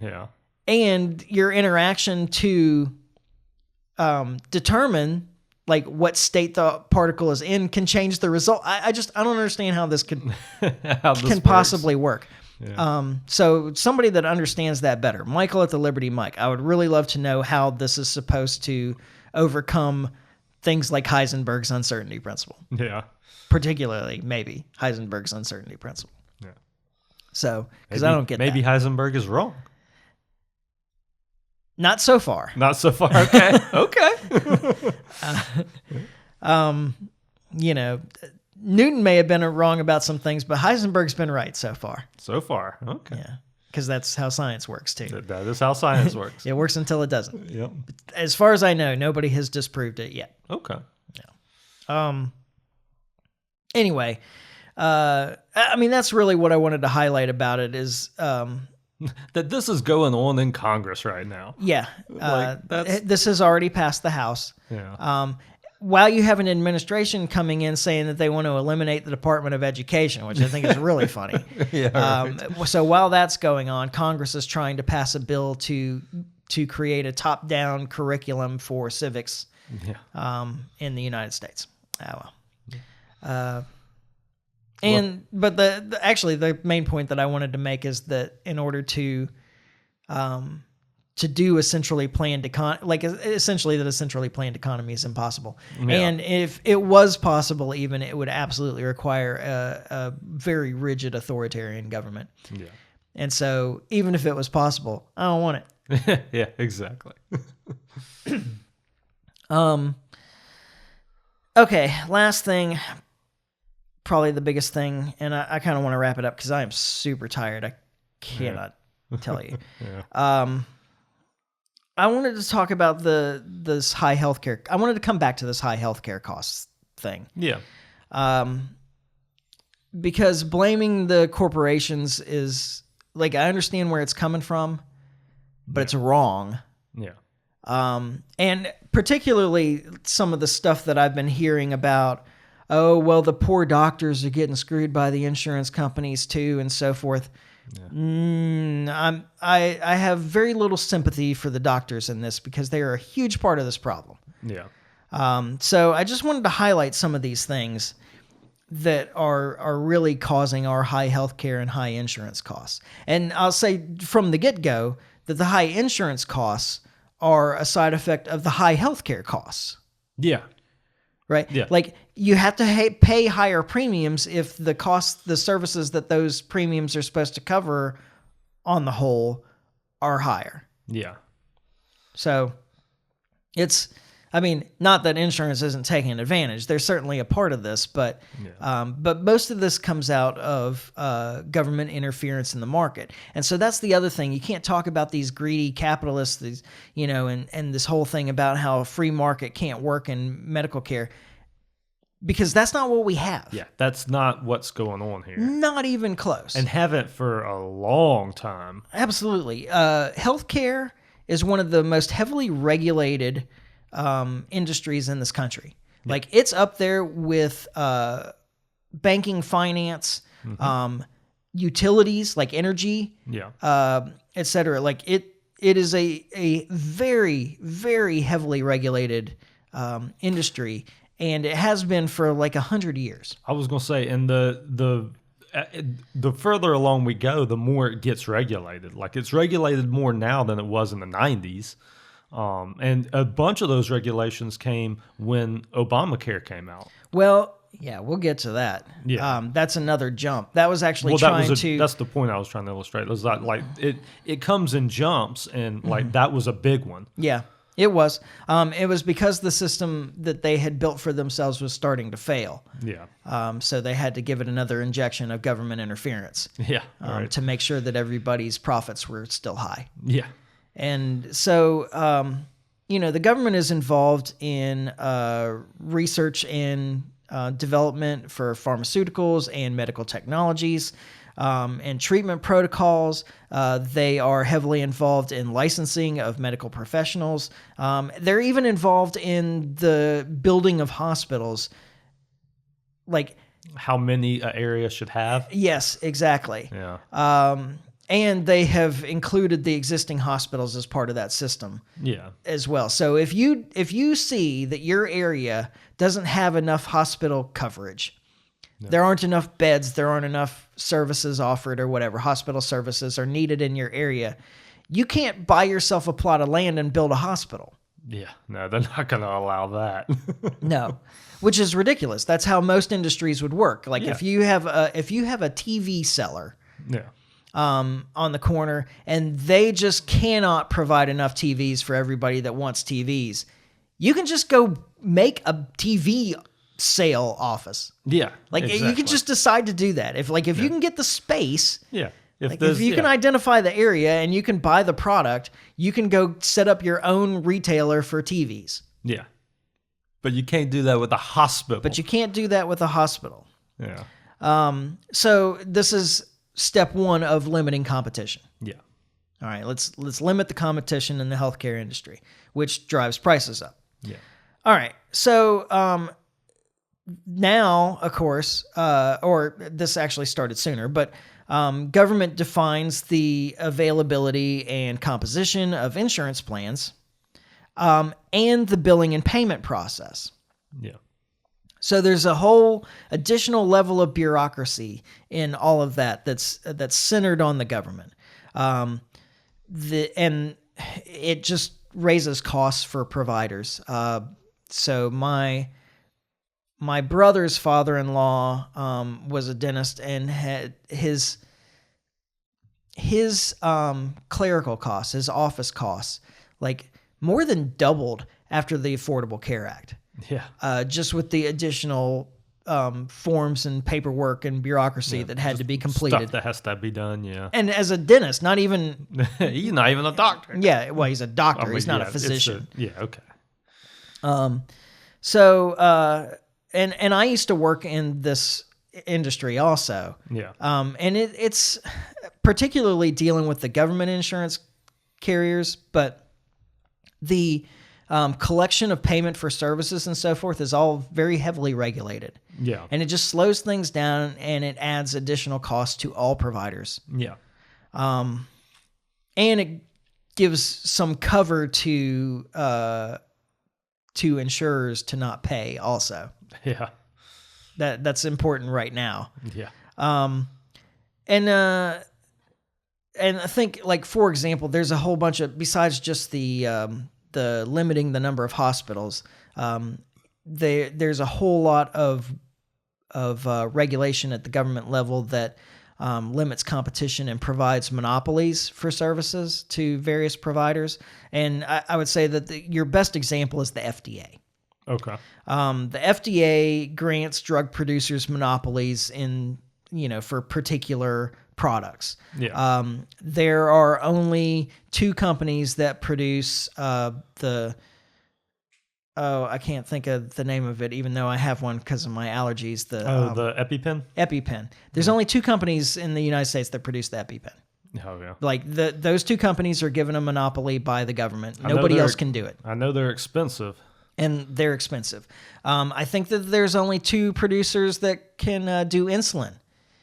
Speaker 2: Yeah.
Speaker 1: And your interaction to determine like what state the particle is in can change the result. I don't understand how this can possibly work.
Speaker 2: Yeah.
Speaker 1: So somebody that understands that better, Michael at the Liberty Mic, I would really love to know how this is supposed to overcome things like Heisenberg's uncertainty principle.
Speaker 2: Yeah.
Speaker 1: Particularly maybe Heisenberg's uncertainty principle.
Speaker 2: Yeah.
Speaker 1: So, because I don't get
Speaker 2: maybe
Speaker 1: that.
Speaker 2: Heisenberg is wrong.
Speaker 1: Not so far.
Speaker 2: Not so far. Okay. Okay.
Speaker 1: You know, Newton may have been wrong about some things, but Heisenberg's been right so far.
Speaker 2: So far, okay.
Speaker 1: Yeah, because that's how science works too.
Speaker 2: That is how science works.
Speaker 1: It works until it doesn't.
Speaker 2: Yep.
Speaker 1: As far as I know, nobody has disproved it yet.
Speaker 2: Okay.
Speaker 1: Anyway, I mean, that's really what I wanted to highlight about it is,
Speaker 2: That this is going on in Congress right now.
Speaker 1: yeah, this has already passed the House.
Speaker 2: Yeah.
Speaker 1: While you have an administration coming in saying that they want to eliminate the Department of Education, which I think is really funny.
Speaker 2: Yeah.
Speaker 1: So while that's going on, Congress is trying to pass a bill to create a top-down curriculum for civics in the United States. Oh, well. But the main point that I wanted to make is that in order to do a centrally planned essentially that a centrally planned economy is impossible.
Speaker 2: Yeah.
Speaker 1: And if it was possible, even it would absolutely require a very rigid authoritarian government.
Speaker 2: Yeah.
Speaker 1: And so even if it was possible, I don't want it.
Speaker 2: Yeah, exactly.
Speaker 1: Okay, last thing, probably the biggest thing, and I kind of want to wrap it up because I am super tired. I cannot tell you. I wanted to talk about this high healthcare. I wanted to come back to this high healthcare costs thing.
Speaker 2: Yeah.
Speaker 1: Because blaming the corporations is like, I understand where it's coming from, but it's wrong.
Speaker 2: Yeah.
Speaker 1: And particularly some of the stuff that I've been hearing about, oh, well, the poor doctors are getting screwed by the insurance companies too, and so forth. Yeah. I have very little sympathy for the doctors in this because they are a huge part of this problem.
Speaker 2: Yeah.
Speaker 1: So I just wanted to highlight some of these things that are really causing our high healthcare and high insurance costs. And I'll say from the get-go that the high insurance costs are a side effect of the high healthcare costs.
Speaker 2: Yeah.
Speaker 1: Right?
Speaker 2: Yeah.
Speaker 1: Like you have to pay higher premiums if the services that those premiums are supposed to cover on the whole are higher.
Speaker 2: Yeah.
Speaker 1: So not that insurance isn't taking advantage. They're certainly a part of this, but most of this comes out of government interference in the market. And so that's the other thing. You can't talk about these greedy capitalists, and this whole thing about how a free market can't work in medical care, because that's not what we have.
Speaker 2: Yeah, that's not what's going on here.
Speaker 1: Not even close.
Speaker 2: And haven't for a long time.
Speaker 1: Absolutely. Healthcare is one of the most heavily regulated industries in this country. Yeah. Like it's up there with banking, finance, utilities like energy, et cetera. Like it is a very, very heavily regulated industry, and it has been for like 100 years.
Speaker 2: I was going to say, and the further along we go, the more it gets regulated. Like it's regulated more now than it was in the 90s. And a bunch of those regulations came when Obamacare came out.
Speaker 1: Well, yeah, we'll get to that.
Speaker 2: Yeah.
Speaker 1: That's another jump. That was actually
Speaker 2: that's the point I was trying to illustrate. It was that like it comes in jumps, and like that was a big one.
Speaker 1: Yeah, it was. It was because the system that they had built for themselves was starting to fail.
Speaker 2: Yeah.
Speaker 1: So they had to give it another injection of government interference.
Speaker 2: Yeah. Right.
Speaker 1: To make sure that everybody's profits were still high.
Speaker 2: Yeah.
Speaker 1: And so, the government is involved in research and development for pharmaceuticals and medical technologies and treatment protocols. They are heavily involved in licensing of medical professionals. They're even involved in the building of hospitals. Like
Speaker 2: how many an area should have?
Speaker 1: Yes, exactly.
Speaker 2: Yeah.
Speaker 1: And they have included the existing hospitals as part of that system, as well. So if you see that your area doesn't have enough hospital coverage, there aren't enough beds, there aren't enough services offered or whatever, hospital services are needed in your area, you can't buy yourself a plot of land and build a hospital.
Speaker 2: Yeah, no, they're not going to allow that.
Speaker 1: No, which is ridiculous. That's how most industries would work. Like if you have a TV seller.
Speaker 2: Yeah.
Speaker 1: On the corner, and they just cannot provide enough TVs for everybody that wants TVs. You can just go make a TV sale office.
Speaker 2: Yeah.
Speaker 1: Like you
Speaker 2: exactly.
Speaker 1: could just decide to do that. If you can get the space,
Speaker 2: Yeah.
Speaker 1: if you can identify the area and you can buy the product, you can go set up your own retailer for TVs.
Speaker 2: Yeah. But you can't do that with a hospital.
Speaker 1: But you can't do that with a hospital.
Speaker 2: Yeah.
Speaker 1: So this is step one of limiting competition.
Speaker 2: Yeah.
Speaker 1: All right, let's limit the competition in the healthcare industry, which drives prices up.
Speaker 2: Yeah.
Speaker 1: All right, so now, of course, or this actually started sooner, but government defines the availability and composition of insurance plans, and the billing and payment process.
Speaker 2: Yeah.
Speaker 1: So there's a whole additional level of bureaucracy in all of that's centered on the government. And it just raises costs for providers. So my brother's father-in-law was a dentist, and had his clerical costs, his office costs, like more than doubled after the Affordable Care Act.
Speaker 2: Yeah.
Speaker 1: Just with the additional forms and paperwork and bureaucracy that had to be completed.
Speaker 2: Stuff that has to be done, yeah.
Speaker 1: And as a dentist, not even...
Speaker 2: He's not even a doctor.
Speaker 1: Yeah, well, he's a doctor.
Speaker 2: I mean,
Speaker 1: he's not
Speaker 2: yeah,
Speaker 1: a physician.
Speaker 2: Okay.
Speaker 1: So, and I used to work in this industry also.
Speaker 2: Yeah.
Speaker 1: And it's particularly dealing with the government insurance carriers, but the collection of payment for services and so forth is all very heavily regulated.
Speaker 2: Yeah.
Speaker 1: And it just slows things down, and it adds additional costs to all providers.
Speaker 2: Yeah.
Speaker 1: And it gives some cover to insurers to not pay also.
Speaker 2: Yeah.
Speaker 1: That's important right now.
Speaker 2: Yeah.
Speaker 1: And I think, like, for example, there's a whole bunch of, besides just the limiting the number of hospitals, there's a whole lot of regulation at the government level that limits competition and provides monopolies for services to various providers. And I would say that your best example is the FDA.
Speaker 2: Okay.
Speaker 1: The FDA grants drug producers monopolies for particular products.
Speaker 2: Yeah.
Speaker 1: There are only two companies that produce I can't think of the name of it, even though I have one because of my allergies.
Speaker 2: The EpiPen?
Speaker 1: EpiPen. There's only two companies in the United States that produce the EpiPen.
Speaker 2: Oh, yeah.
Speaker 1: Like those two companies are given a monopoly by the government. Nobody else can do it.
Speaker 2: I know they're expensive.
Speaker 1: And they're expensive. I think that there's only two producers that can do insulin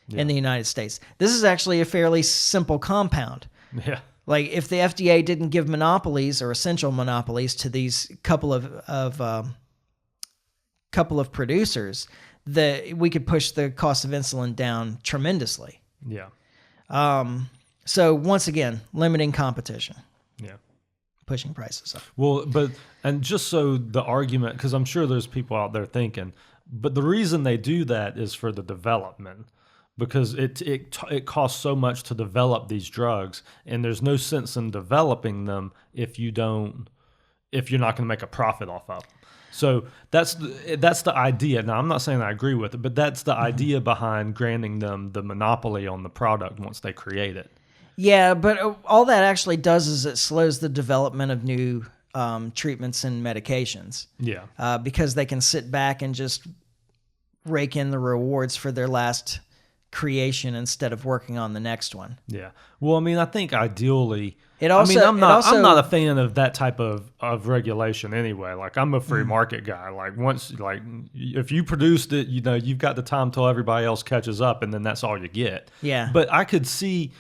Speaker 1: in the United States. This is actually a fairly simple compound.
Speaker 2: Yeah.
Speaker 1: Like, if the FDA didn't give monopolies or essential monopolies to these couple of producers, that we could push the cost of insulin down tremendously.
Speaker 2: Yeah.
Speaker 1: So once again, limiting competition.
Speaker 2: Yeah.
Speaker 1: Pushing prices up.
Speaker 2: Well, and just so the argument, because I'm sure there's people out there thinking, but the reason they do that is for the development, because it costs so much to develop these drugs, and there's no sense in developing them if you're not going to make a profit off of them. So that's the idea. Now, I'm not saying I agree with it, but that's the idea behind granting them the monopoly on the product once they create it.
Speaker 1: Yeah, but all that actually does is it slows the development of new treatments and medications.
Speaker 2: Yeah.
Speaker 1: Because they can sit back and just rake in the rewards for their last creation instead of working on the next one.
Speaker 2: Yeah. Well, I mean, I think ideally,
Speaker 1: I'm
Speaker 2: not a fan of that type of regulation anyway. Like, I'm a free market guy. Like, if you produced it, you've got the time till everybody else catches up, and then that's all you get.
Speaker 1: Yeah.
Speaker 2: But I could see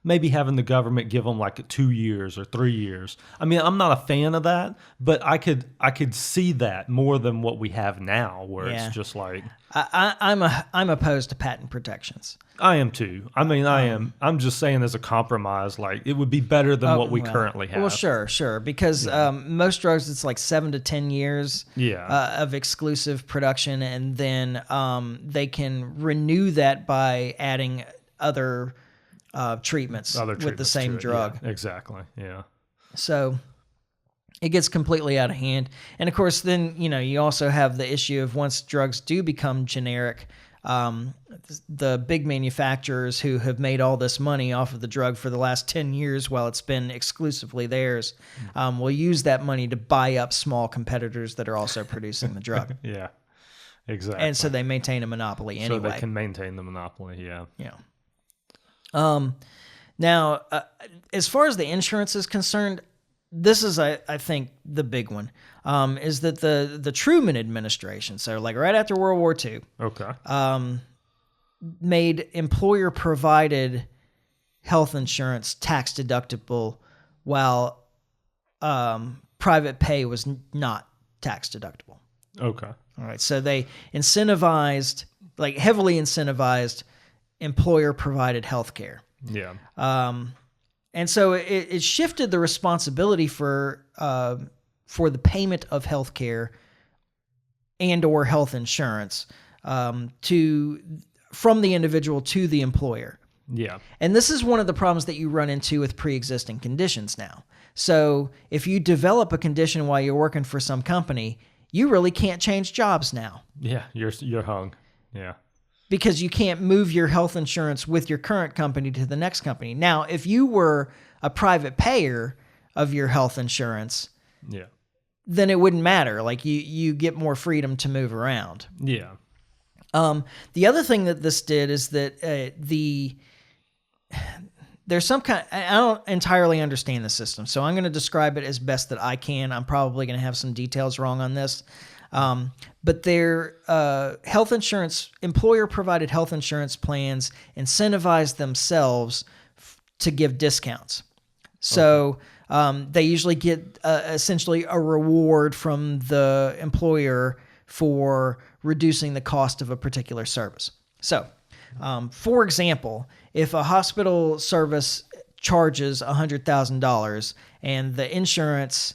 Speaker 2: maybe having the government give them like 2 years or 3 years. I mean, I'm not a fan of that, but I could see that more than what we have now, where it's just like
Speaker 1: I'm opposed to patent protections.
Speaker 2: I am too. I mean, I am. I'm just saying, as a compromise, like, it would be better than what we currently have.
Speaker 1: Well, sure, because most drugs, it's like 7 to 10 years of exclusive production, and then they can renew that by adding other treatments with the same drug.
Speaker 2: Yeah, exactly. Yeah.
Speaker 1: So, it gets completely out of hand. And of course, then, you also have the issue of once drugs do become generic, the big manufacturers who have made all this money off of the drug for the last 10 years while it's been exclusively theirs, will use that money to buy up small competitors that are also producing the drug.
Speaker 2: Yeah, exactly.
Speaker 1: And so they maintain a monopoly anyway.
Speaker 2: So they can maintain the monopoly, yeah.
Speaker 1: Yeah. Now, as far as the insurance is concerned, this is, I think, the big one, is that the Truman administration, so like right after World War II,
Speaker 2: Okay.
Speaker 1: made employer-provided health insurance tax deductible while private pay was not tax deductible.
Speaker 2: Okay.
Speaker 1: All right, so they heavily incentivized employer-provided health care.
Speaker 2: Yeah.
Speaker 1: And so it shifted the responsibility for the payment of health care and or health insurance from the individual to the employer.
Speaker 2: Yeah.
Speaker 1: And this is one of the problems that you run into with pre-existing conditions now. So if you develop a condition while you're working for some company, you really can't change jobs now.
Speaker 2: Yeah, you're hung. Yeah.
Speaker 1: Because you can't move your health insurance with your current company to the next company. Now, if you were a private payer of your health insurance,
Speaker 2: yeah,
Speaker 1: then it wouldn't matter. Like you get more freedom to move around.
Speaker 2: Yeah.
Speaker 1: The other thing that this did is that there's some kind. I don't entirely understand the system, so I'm going to describe it as best that I can. I'm probably going to have some details wrong on this. But their health insurance, employer-provided health insurance plans incentivize themselves to give discounts. So they usually get essentially a reward from the employer for reducing the cost of a particular service. So, for example, if a hospital service charges $100,000 and the insurance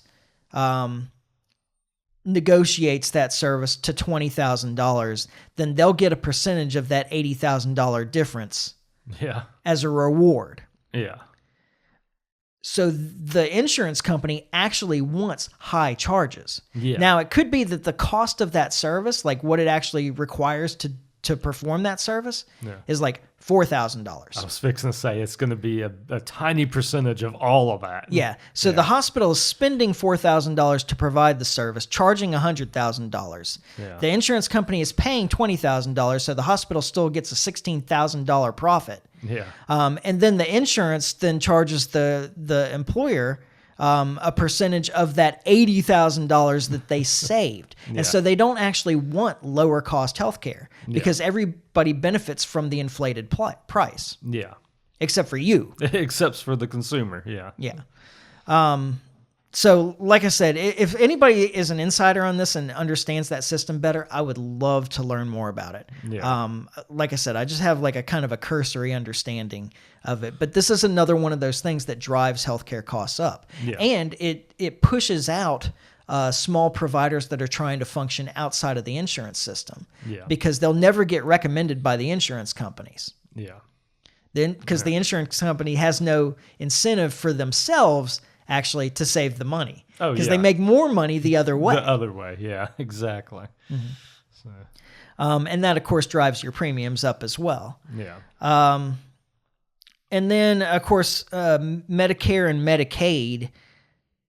Speaker 1: negotiates that service to $20,000, then they'll get a percentage of that $80,000 difference as a reward.
Speaker 2: Yeah.
Speaker 1: So the insurance company actually wants high charges.
Speaker 2: Yeah.
Speaker 1: Now, it could be that the cost of that service, like what it actually requires to perform that service, is like $4,000.
Speaker 2: I was fixing to say it's going to be a tiny percentage of all of that.
Speaker 1: Yeah. So the hospital is spending $4,000 to provide the service, charging $100,000.
Speaker 2: Yeah.
Speaker 1: The insurance company is paying $20,000, so the hospital still gets a $16,000 profit.
Speaker 2: Yeah.
Speaker 1: And then the insurance then charges the employer a percentage of that $80,000 that they saved. And so they don't actually want lower cost healthcare because everybody benefits from the inflated price.
Speaker 2: Yeah.
Speaker 1: Except for you.
Speaker 2: Except for the consumer. Yeah.
Speaker 1: Yeah. So like I said, if anybody is an insider on this and understands that system better, I would love to learn more about it.
Speaker 2: Yeah.
Speaker 1: Like I said, I just have like a kind of a cursory understanding of it, but this is another one of those things that drives healthcare costs up.
Speaker 2: Yeah.
Speaker 1: And it pushes out small providers that are trying to function outside of the insurance system because they'll never get recommended by the insurance companies.
Speaker 2: Yeah.
Speaker 1: Then, because the insurance company has no incentive for themselves actually to save the money.
Speaker 2: Oh,
Speaker 1: because they make more money the other way.
Speaker 2: The other way, yeah, exactly.
Speaker 1: Mm-hmm.
Speaker 2: So.
Speaker 1: And that, of course, drives your premiums up as well.
Speaker 2: Yeah.
Speaker 1: And then, of course, Medicare and Medicaid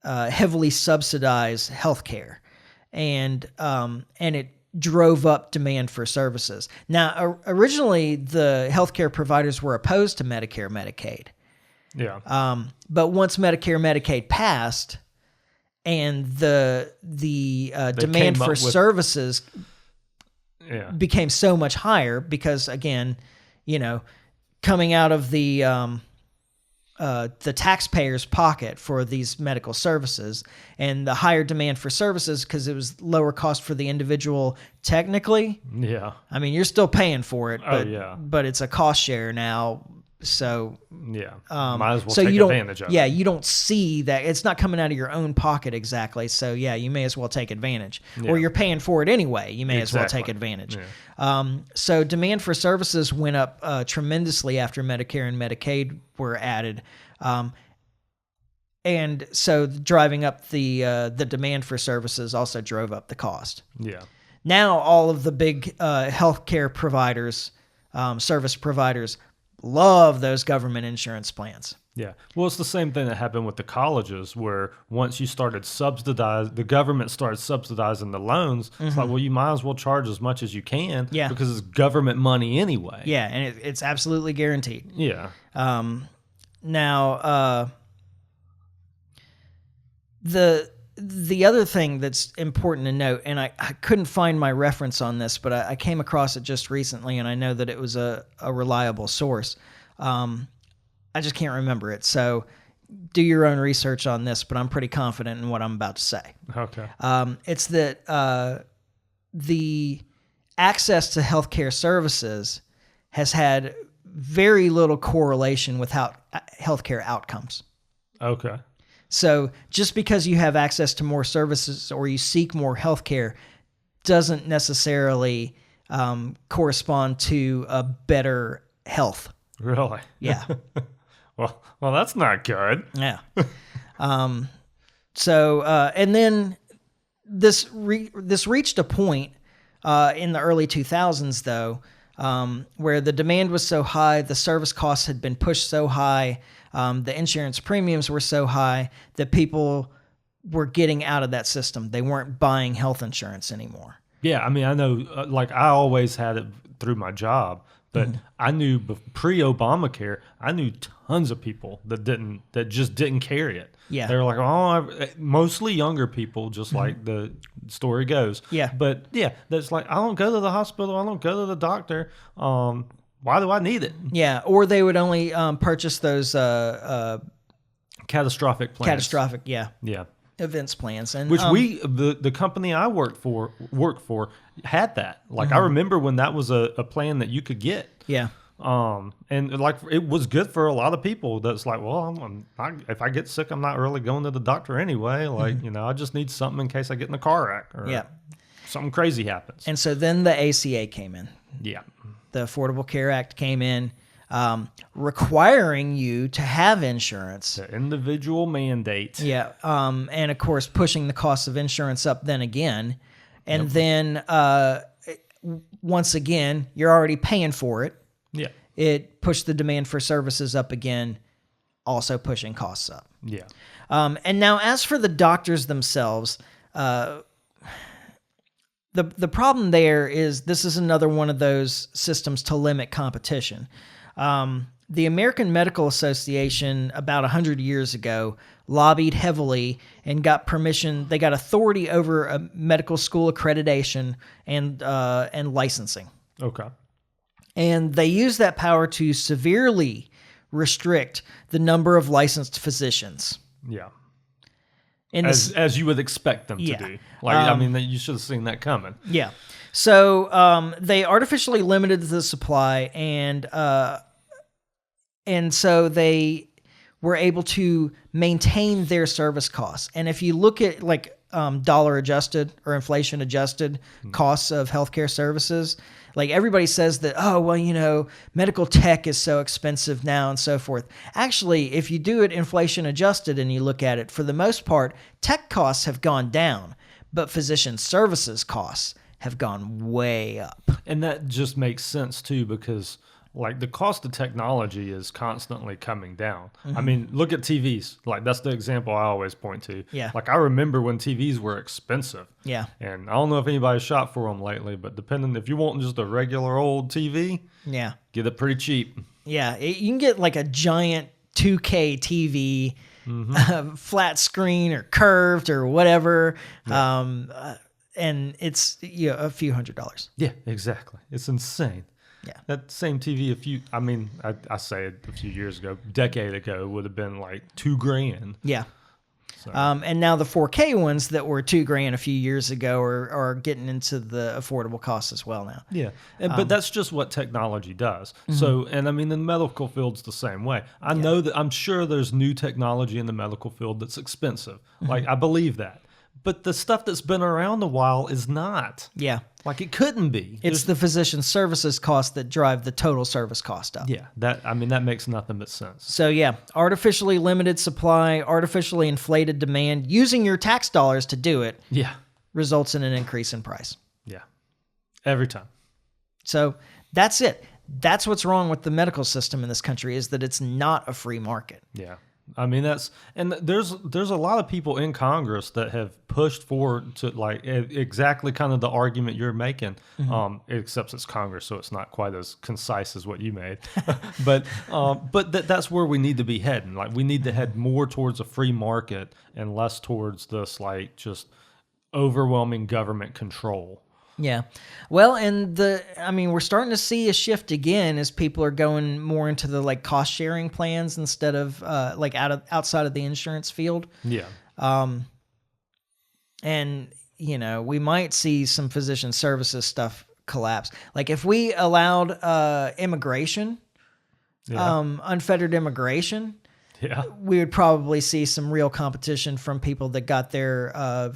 Speaker 1: heavily subsidize healthcare, and it drove up demand for services. Now, originally, the healthcare providers were opposed to Medicare, Medicaid.
Speaker 2: Yeah.
Speaker 1: But once Medicare, Medicaid passed, and the demand for services became so much higher because, again, coming out of the taxpayer's pocket for these medical services and the higher demand for services because it was lower cost for the individual technically.
Speaker 2: Yeah.
Speaker 1: I mean, you're still paying for it,
Speaker 2: but,
Speaker 1: but it's a cost share now. So
Speaker 2: might as well
Speaker 1: so
Speaker 2: take
Speaker 1: you don't,
Speaker 2: advantage of it.
Speaker 1: Yeah, you don't see that it's not coming out of your own pocket exactly. So yeah, you may as well take advantage, or you're paying for it anyway. You may as well take advantage.
Speaker 2: Yeah.
Speaker 1: So demand for services went up tremendously after Medicare and Medicaid were added. and so driving up the demand for services also drove up the cost.
Speaker 2: Yeah.
Speaker 1: Now all of the big healthcare providers, service providers, love those government insurance plans.
Speaker 2: Yeah. Well, it's the same thing that happened with the colleges, where once you started the government started subsidizing the loans. It's like, well, you might as well charge as much as you can,
Speaker 1: Yeah.
Speaker 2: because it's government money anyway.
Speaker 1: Yeah, and it's absolutely guaranteed.
Speaker 2: Yeah.
Speaker 1: Now, the other thing that's important to note, and I couldn't find my reference on this, but I came across it just recently, and I know that it was a reliable source. I just can't remember it. So do your own research on this, but I'm pretty confident in what I'm about to say.
Speaker 2: Okay.
Speaker 1: It's that the access to healthcare services has had very little correlation with healthcare outcomes.
Speaker 2: Okay.
Speaker 1: So just because you have access to more services or you seek more healthcare doesn't necessarily correspond to a better health.
Speaker 2: Really?
Speaker 1: Yeah.
Speaker 2: Well, that's not good.
Speaker 1: Yeah. And then this reached a point in the early 2000s, though, where the demand was so high, the service costs had been pushed so high, the insurance premiums were so high that people were getting out of that system. They weren't buying health insurance anymore.
Speaker 2: Yeah, I mean, I know, I always had it through my job, but I knew pre-Obamacare, I knew tons of people that just didn't carry it.
Speaker 1: Yeah.
Speaker 2: They were like, mostly younger people, just like the story goes.
Speaker 1: Yeah.
Speaker 2: But yeah, that's like, I don't go to the hospital, I don't go to the doctor. Why do I need it?
Speaker 1: Yeah, or they would only purchase those
Speaker 2: Catastrophic plans.
Speaker 1: yeah,
Speaker 2: Yeah.
Speaker 1: events plans, and
Speaker 2: Which the company I worked for had that. Like I remember when that was a plan that you could get.
Speaker 1: yeah,
Speaker 2: And like it was good for a lot of people. That's like, well, if I get sick, I'm not really going to the doctor anyway. Like I just need something in case I get in a car wreck or
Speaker 1: yeah.
Speaker 2: something crazy happens.
Speaker 1: And so then the ACA came in.
Speaker 2: Yeah.
Speaker 1: The Affordable Care Act came in, requiring you to have insurance.
Speaker 2: The individual mandate.
Speaker 1: Yeah, and of course pushing the cost of insurance up then again, and then once again you're already paying for it.
Speaker 2: Yeah.
Speaker 1: It pushed the demand for services up again, also pushing costs up.
Speaker 2: Yeah.
Speaker 1: And now as for the doctors themselves, the problem there is this is another one of those systems to limit competition. The American Medical Association about 100 years ago lobbied heavily and got permission. They got authority over medical school accreditation and licensing.
Speaker 2: Okay.
Speaker 1: And they used that power to severely restrict the number of licensed physicians.
Speaker 2: Yeah.
Speaker 1: As
Speaker 2: you would expect them to do. Like, I mean, you should have seen that coming.
Speaker 1: Yeah. So they artificially limited the supply, and so they were able to maintain their service costs. And if you look at like dollar adjusted or inflation adjusted costs of healthcare services, like everybody says that, oh, well, medical tech is so expensive now and so forth. Actually, if you do it inflation adjusted and you look at it, for the most part, tech costs have gone down, but physician services costs have gone way up.
Speaker 2: And that just makes sense too, because like the cost of technology is constantly coming down. I mean, look at TVs. Like that's the example I always point to.
Speaker 1: Yeah.
Speaker 2: Like I remember when TVs were expensive.
Speaker 1: Yeah.
Speaker 2: And I don't know if anybody's shot for them lately, but depending if you want just a regular old TV,
Speaker 1: Yeah.
Speaker 2: get it pretty cheap.
Speaker 1: Yeah. You can get like a giant 2K TV, flat screen or curved or whatever. Yeah. And it's a few $100s.
Speaker 2: Yeah, exactly. It's insane.
Speaker 1: Yeah.
Speaker 2: That same TV, I say it a few years ago, decade ago, would have been like $2,000.
Speaker 1: Yeah.
Speaker 2: So.
Speaker 1: And now the 4K ones that were $2,000 a few years ago are getting into the affordable costs as well now.
Speaker 2: Yeah. But that's just what technology does. So, and I mean, the medical field's the same way. I'm sure there's new technology in the medical field that's expensive. Like, I believe that. but the stuff that's been around a while is not.
Speaker 1: Yeah.
Speaker 2: Like it couldn't be.
Speaker 1: It's the physician services cost that drive the total service cost up.
Speaker 2: Yeah, that makes nothing but sense.
Speaker 1: So yeah, artificially limited supply, artificially inflated demand, using your tax dollars to do it
Speaker 2: Yeah.
Speaker 1: results in an increase in price.
Speaker 2: Yeah. Every time.
Speaker 1: So that's it. That's what's wrong with the medical system in this country, is that it's not a free market.
Speaker 2: Yeah. I mean, there's a lot of people in Congress that have pushed forward to like exactly kind of the argument you're making, except it's Congress, so it's not quite as concise as what you made. but that's where we need to be heading. Like we need to head more towards a free market and less towards this like just overwhelming government control.
Speaker 1: Yeah. Well, and we're starting to see a shift again as people are going more into the like cost sharing plans instead of like outside of the insurance field.
Speaker 2: Yeah.
Speaker 1: And we might see some physician services stuff collapse. Like if we allowed immigration, unfettered immigration, we would probably see some real competition from people that got their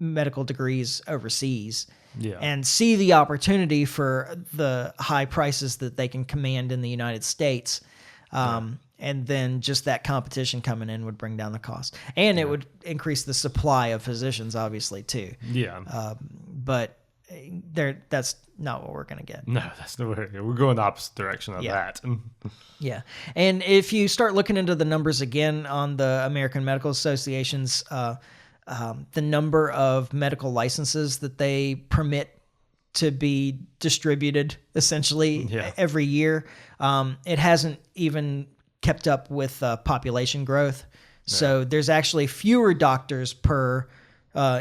Speaker 1: medical degrees overseas.
Speaker 2: Yeah.
Speaker 1: And see the opportunity for the high prices that they can command in the United States. And then just that competition coming in would bring down the cost. And it would increase the supply of physicians, obviously, too.
Speaker 2: Yeah.
Speaker 1: But that's not what we're going to get.
Speaker 2: No, that's the way. We're going the opposite direction of that.
Speaker 1: Yeah. And if you start looking into the numbers again on the American Medical Association's the number of medical licenses that they permit to be distributed essentially every year. It hasn't even kept up with population growth. So there's actually fewer doctors per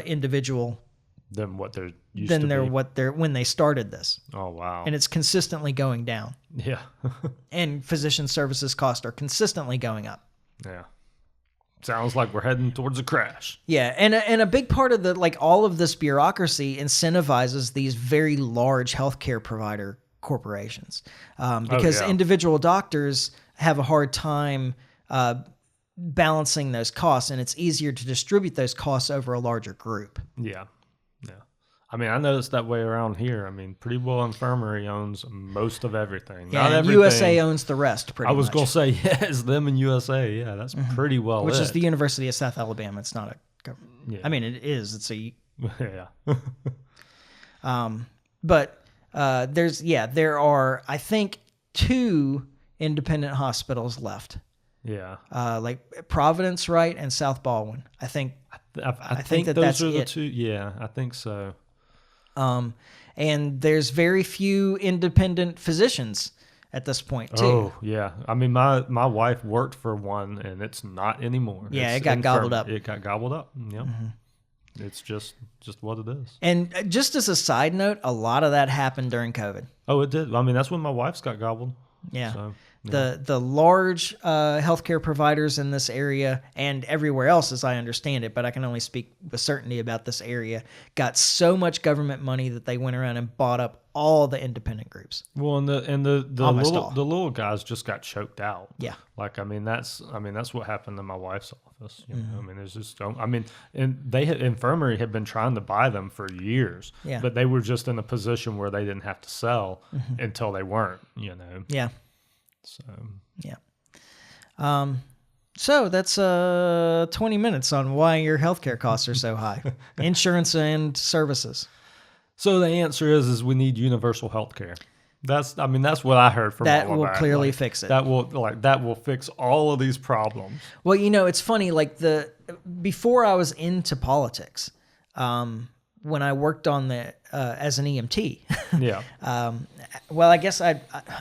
Speaker 1: individual
Speaker 2: than what they're used
Speaker 1: than
Speaker 2: to
Speaker 1: they're
Speaker 2: be.
Speaker 1: what they're when they started this.
Speaker 2: Oh, wow.
Speaker 1: And it's consistently going down.
Speaker 2: Yeah.
Speaker 1: And physician services costs are consistently going up.
Speaker 2: Yeah. Sounds like we're heading towards a crash.
Speaker 1: Yeah, and a big part of all of this bureaucracy incentivizes these very large healthcare provider corporations because individual doctors have a hard time balancing those costs, and it's easier to distribute those costs over a larger group.
Speaker 2: Yeah, yeah. I mean, I noticed that way around here. I mean, Pretty Well Infirmary owns most of everything.
Speaker 1: Yeah,
Speaker 2: Not
Speaker 1: and
Speaker 2: everything.
Speaker 1: USA owns the rest, pretty much.
Speaker 2: I was going to say, it's them and USA. Yeah, that's pretty well
Speaker 1: Which
Speaker 2: lit.
Speaker 1: is the University of South Alabama. It's not a government.
Speaker 2: Yeah.
Speaker 1: I mean, it is. It's a...
Speaker 2: Yeah.
Speaker 1: But there are, I think, 2 independent hospitals left.
Speaker 2: Yeah.
Speaker 1: Like Providence, right, and South Baldwin. I think
Speaker 2: I think
Speaker 1: that
Speaker 2: those
Speaker 1: that's
Speaker 2: are the
Speaker 1: it.
Speaker 2: 2. Yeah, I think so.
Speaker 1: And there's very few independent physicians at this point, too.
Speaker 2: Oh, yeah. I mean, my wife worked for one, and it's not anymore.
Speaker 1: Yeah,
Speaker 2: It's
Speaker 1: it got gobbled up.
Speaker 2: It got gobbled up. Yep. It's just what it is.
Speaker 1: And just as a side note, a lot of that happened during COVID.
Speaker 2: Oh, it did. I mean, that's when my wife's got gobbled.
Speaker 1: Yeah.
Speaker 2: So,
Speaker 1: The large healthcare providers in this area and everywhere else, as I understand it, but I can only speak with certainty about this area, got so much government money that they went around and bought up all the independent groups.
Speaker 2: Well, and the
Speaker 1: Almost all.
Speaker 2: little guys just got choked out.
Speaker 1: Yeah.
Speaker 2: Like that's what happened in my wife's office. You know? I mean, there's just and infirmary had been trying to buy them for years.
Speaker 1: Yeah.
Speaker 2: But they were just in a position where they didn't have to sell until they weren't. You know.
Speaker 1: Yeah.
Speaker 2: So.
Speaker 1: Yeah. So that's 20 minutes on why your healthcare costs are so high. Insurance and services.
Speaker 2: So the answer is we need universal health care. That's what I heard from
Speaker 1: That
Speaker 2: all of
Speaker 1: will
Speaker 2: that.
Speaker 1: clearly fix it.
Speaker 2: That will fix all of these problems.
Speaker 1: Well, it's funny, before I was into politics, when I worked on as an EMT.
Speaker 2: Yeah.
Speaker 1: Well, I guess I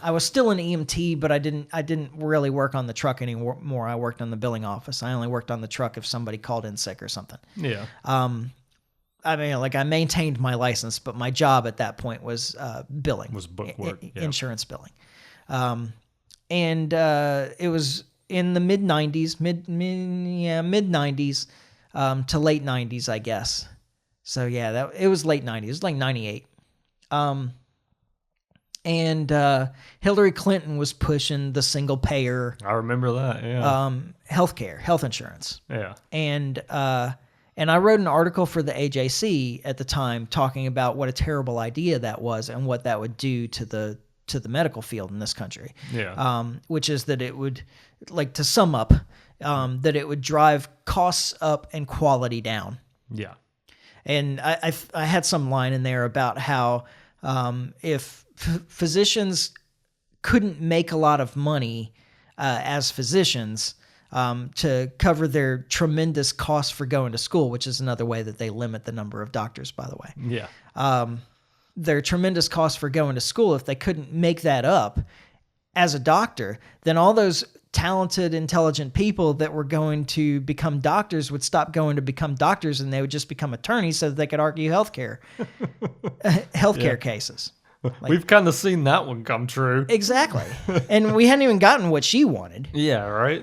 Speaker 1: was still an EMT, but I didn't really work on the truck anymore. I worked on the billing office. I only worked on the truck if somebody called in sick or something.
Speaker 2: Yeah.
Speaker 1: I maintained my license, but my job at that point was billing.
Speaker 2: Was book work. Yeah.
Speaker 1: Insurance billing. And it was in the mid 90s to late 90s, I guess. So yeah, it was late 90s. It was like 98. And Hillary Clinton was pushing the single payer.
Speaker 2: I remember that. Yeah.
Speaker 1: Health insurance.
Speaker 2: Yeah.
Speaker 1: And And I wrote an article for the AJC at the time talking about what a terrible idea that was and what that would do to the medical field in this country.
Speaker 2: Yeah.
Speaker 1: Which is that it would, like, to sum up, that it would drive costs up and quality down.
Speaker 2: Yeah.
Speaker 1: And I had some line in there about how if physicians couldn't make a lot of money as physicians to cover their tremendous costs for going to school, which is another way that they limit the number of doctors, by the way.
Speaker 2: Yeah.
Speaker 1: Their tremendous costs for going to school, if they couldn't make that up as a doctor, then all those talented, intelligent people that were going to become doctors would stop going to become doctors, and they would just become attorneys so that they could argue healthcare cases.
Speaker 2: We've kind of seen that one come true.
Speaker 1: Exactly. And we hadn't even gotten what she wanted.
Speaker 2: Yeah, right?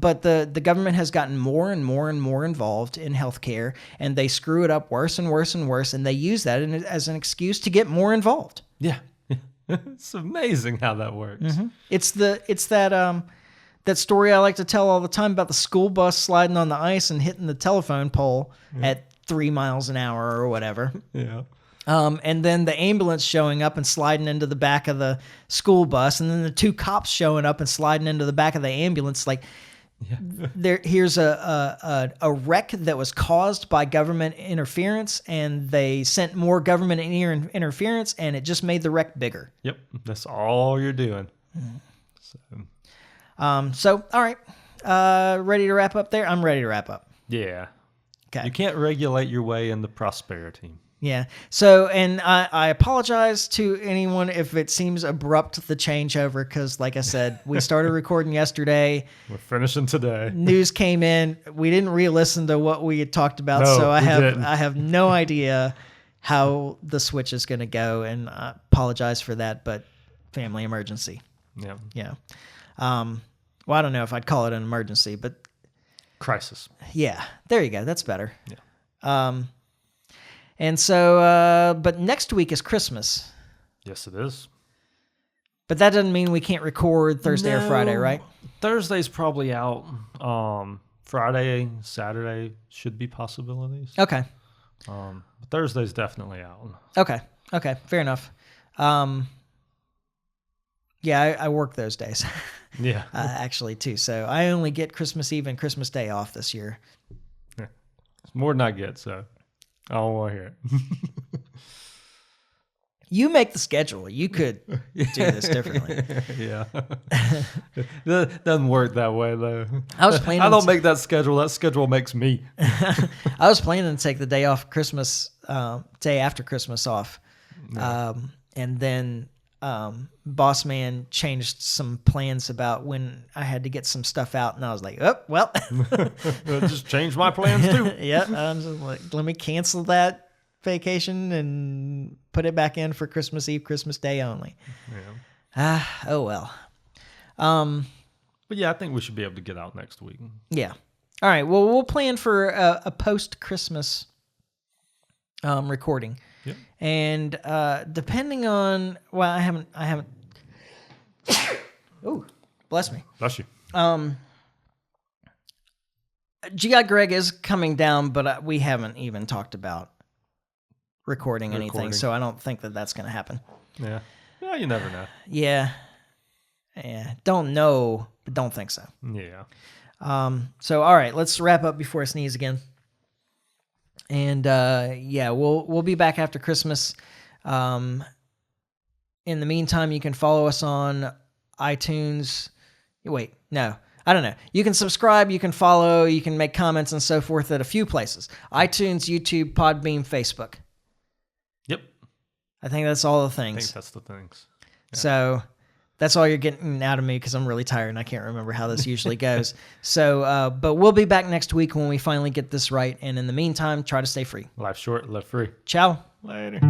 Speaker 1: But the government has gotten more and more and more involved in healthcare, and they screw it up worse and worse and worse, and they use that as an excuse to get more involved.
Speaker 2: Yeah. It's amazing how that works.
Speaker 1: Mm-hmm. It's that story I like to tell all the time about the school bus sliding on the ice and hitting the telephone pole at 3 miles an hour or whatever.
Speaker 2: Yeah.
Speaker 1: And then the ambulance showing up and sliding into the back of the school bus, and then the 2 cops showing up and sliding into the back of the ambulance. Like, here's a wreck that was caused by government interference, and they sent more government interference, and it just made the wreck bigger.
Speaker 2: Yep. That's all you're doing.
Speaker 1: So, all right. Ready to wrap up there? I'm ready to wrap up.
Speaker 2: Yeah.
Speaker 1: Okay.
Speaker 2: You can't regulate your way into prosperity.
Speaker 1: Yeah. So, and I apologize to anyone if it seems abrupt, the changeover, because like I said, we started recording yesterday.
Speaker 2: We're finishing today.
Speaker 1: News came in. We didn't re-listen to what we had talked about,
Speaker 2: No,
Speaker 1: so I
Speaker 2: didn't.
Speaker 1: have no idea how the switch is going to go, and I apologize for that, but family emergency.
Speaker 2: Yeah.
Speaker 1: Yeah. Well, I don't know if I'd call it an emergency, but
Speaker 2: Crisis.
Speaker 1: yeah, there you go. That's better.
Speaker 2: Yeah.
Speaker 1: And so, but next week is Christmas.
Speaker 2: Yes, it is.
Speaker 1: But that doesn't mean we can't record Thursday or Friday, right?
Speaker 2: Thursday's probably out. Friday, Saturday should be possibilities.
Speaker 1: Okay.
Speaker 2: But Thursday's definitely out.
Speaker 1: Okay. Fair enough. Yeah, I work those days.
Speaker 2: Yeah.
Speaker 1: Actually, too. So I only get Christmas Eve and Christmas Day off this year.
Speaker 2: It's more than I get, so I don't want to hear it.
Speaker 1: You make the schedule. You could do this differently.
Speaker 2: Yeah. That doesn't work that way, though.
Speaker 1: I was planning.
Speaker 2: I don't make that schedule. That schedule makes me.
Speaker 1: I was planning to take the day off Christmas, day after Christmas off.
Speaker 2: Yeah.
Speaker 1: And then boss man changed some plans about when I had to get some stuff out, and I was like, oh, well.
Speaker 2: Just change my plans, too.
Speaker 1: Yeah, I'm just like, let me cancel that vacation and put it back in for Christmas Eve, Christmas Day only.
Speaker 2: Yeah.
Speaker 1: Oh, well.
Speaker 2: But yeah, I think we should be able to get out next week.
Speaker 1: Yeah. All right, well, we'll plan for a post-Christmas recording.
Speaker 2: Yep.
Speaker 1: And depending on, well, I haven't. Oh, bless me.
Speaker 2: Bless you.
Speaker 1: G.I. Greg is coming down, but we haven't even talked about recording anything, so I don't think that that's going to happen.
Speaker 2: Yeah. Yeah, you never know.
Speaker 1: Yeah. Don't know, but don't think so.
Speaker 2: Yeah.
Speaker 1: So all right, let's wrap up before I sneeze again. And yeah, we'll be back after Christmas. In the meantime, you can follow us on iTunes. Wait, no, I don't know. You can subscribe, you can follow, you can make comments and so forth at a few places: iTunes, YouTube, Podbean, Facebook.
Speaker 2: Yep.
Speaker 1: I think that's all the
Speaker 2: I
Speaker 1: things.
Speaker 2: think that's the things. Yeah.
Speaker 1: So that's all you're getting out of me because I'm really tired and I can't remember how this usually goes. So, but we'll be back next week when we finally get this right. And in the meantime, try to stay free.
Speaker 2: Life short, live free.
Speaker 1: Ciao.
Speaker 2: Later.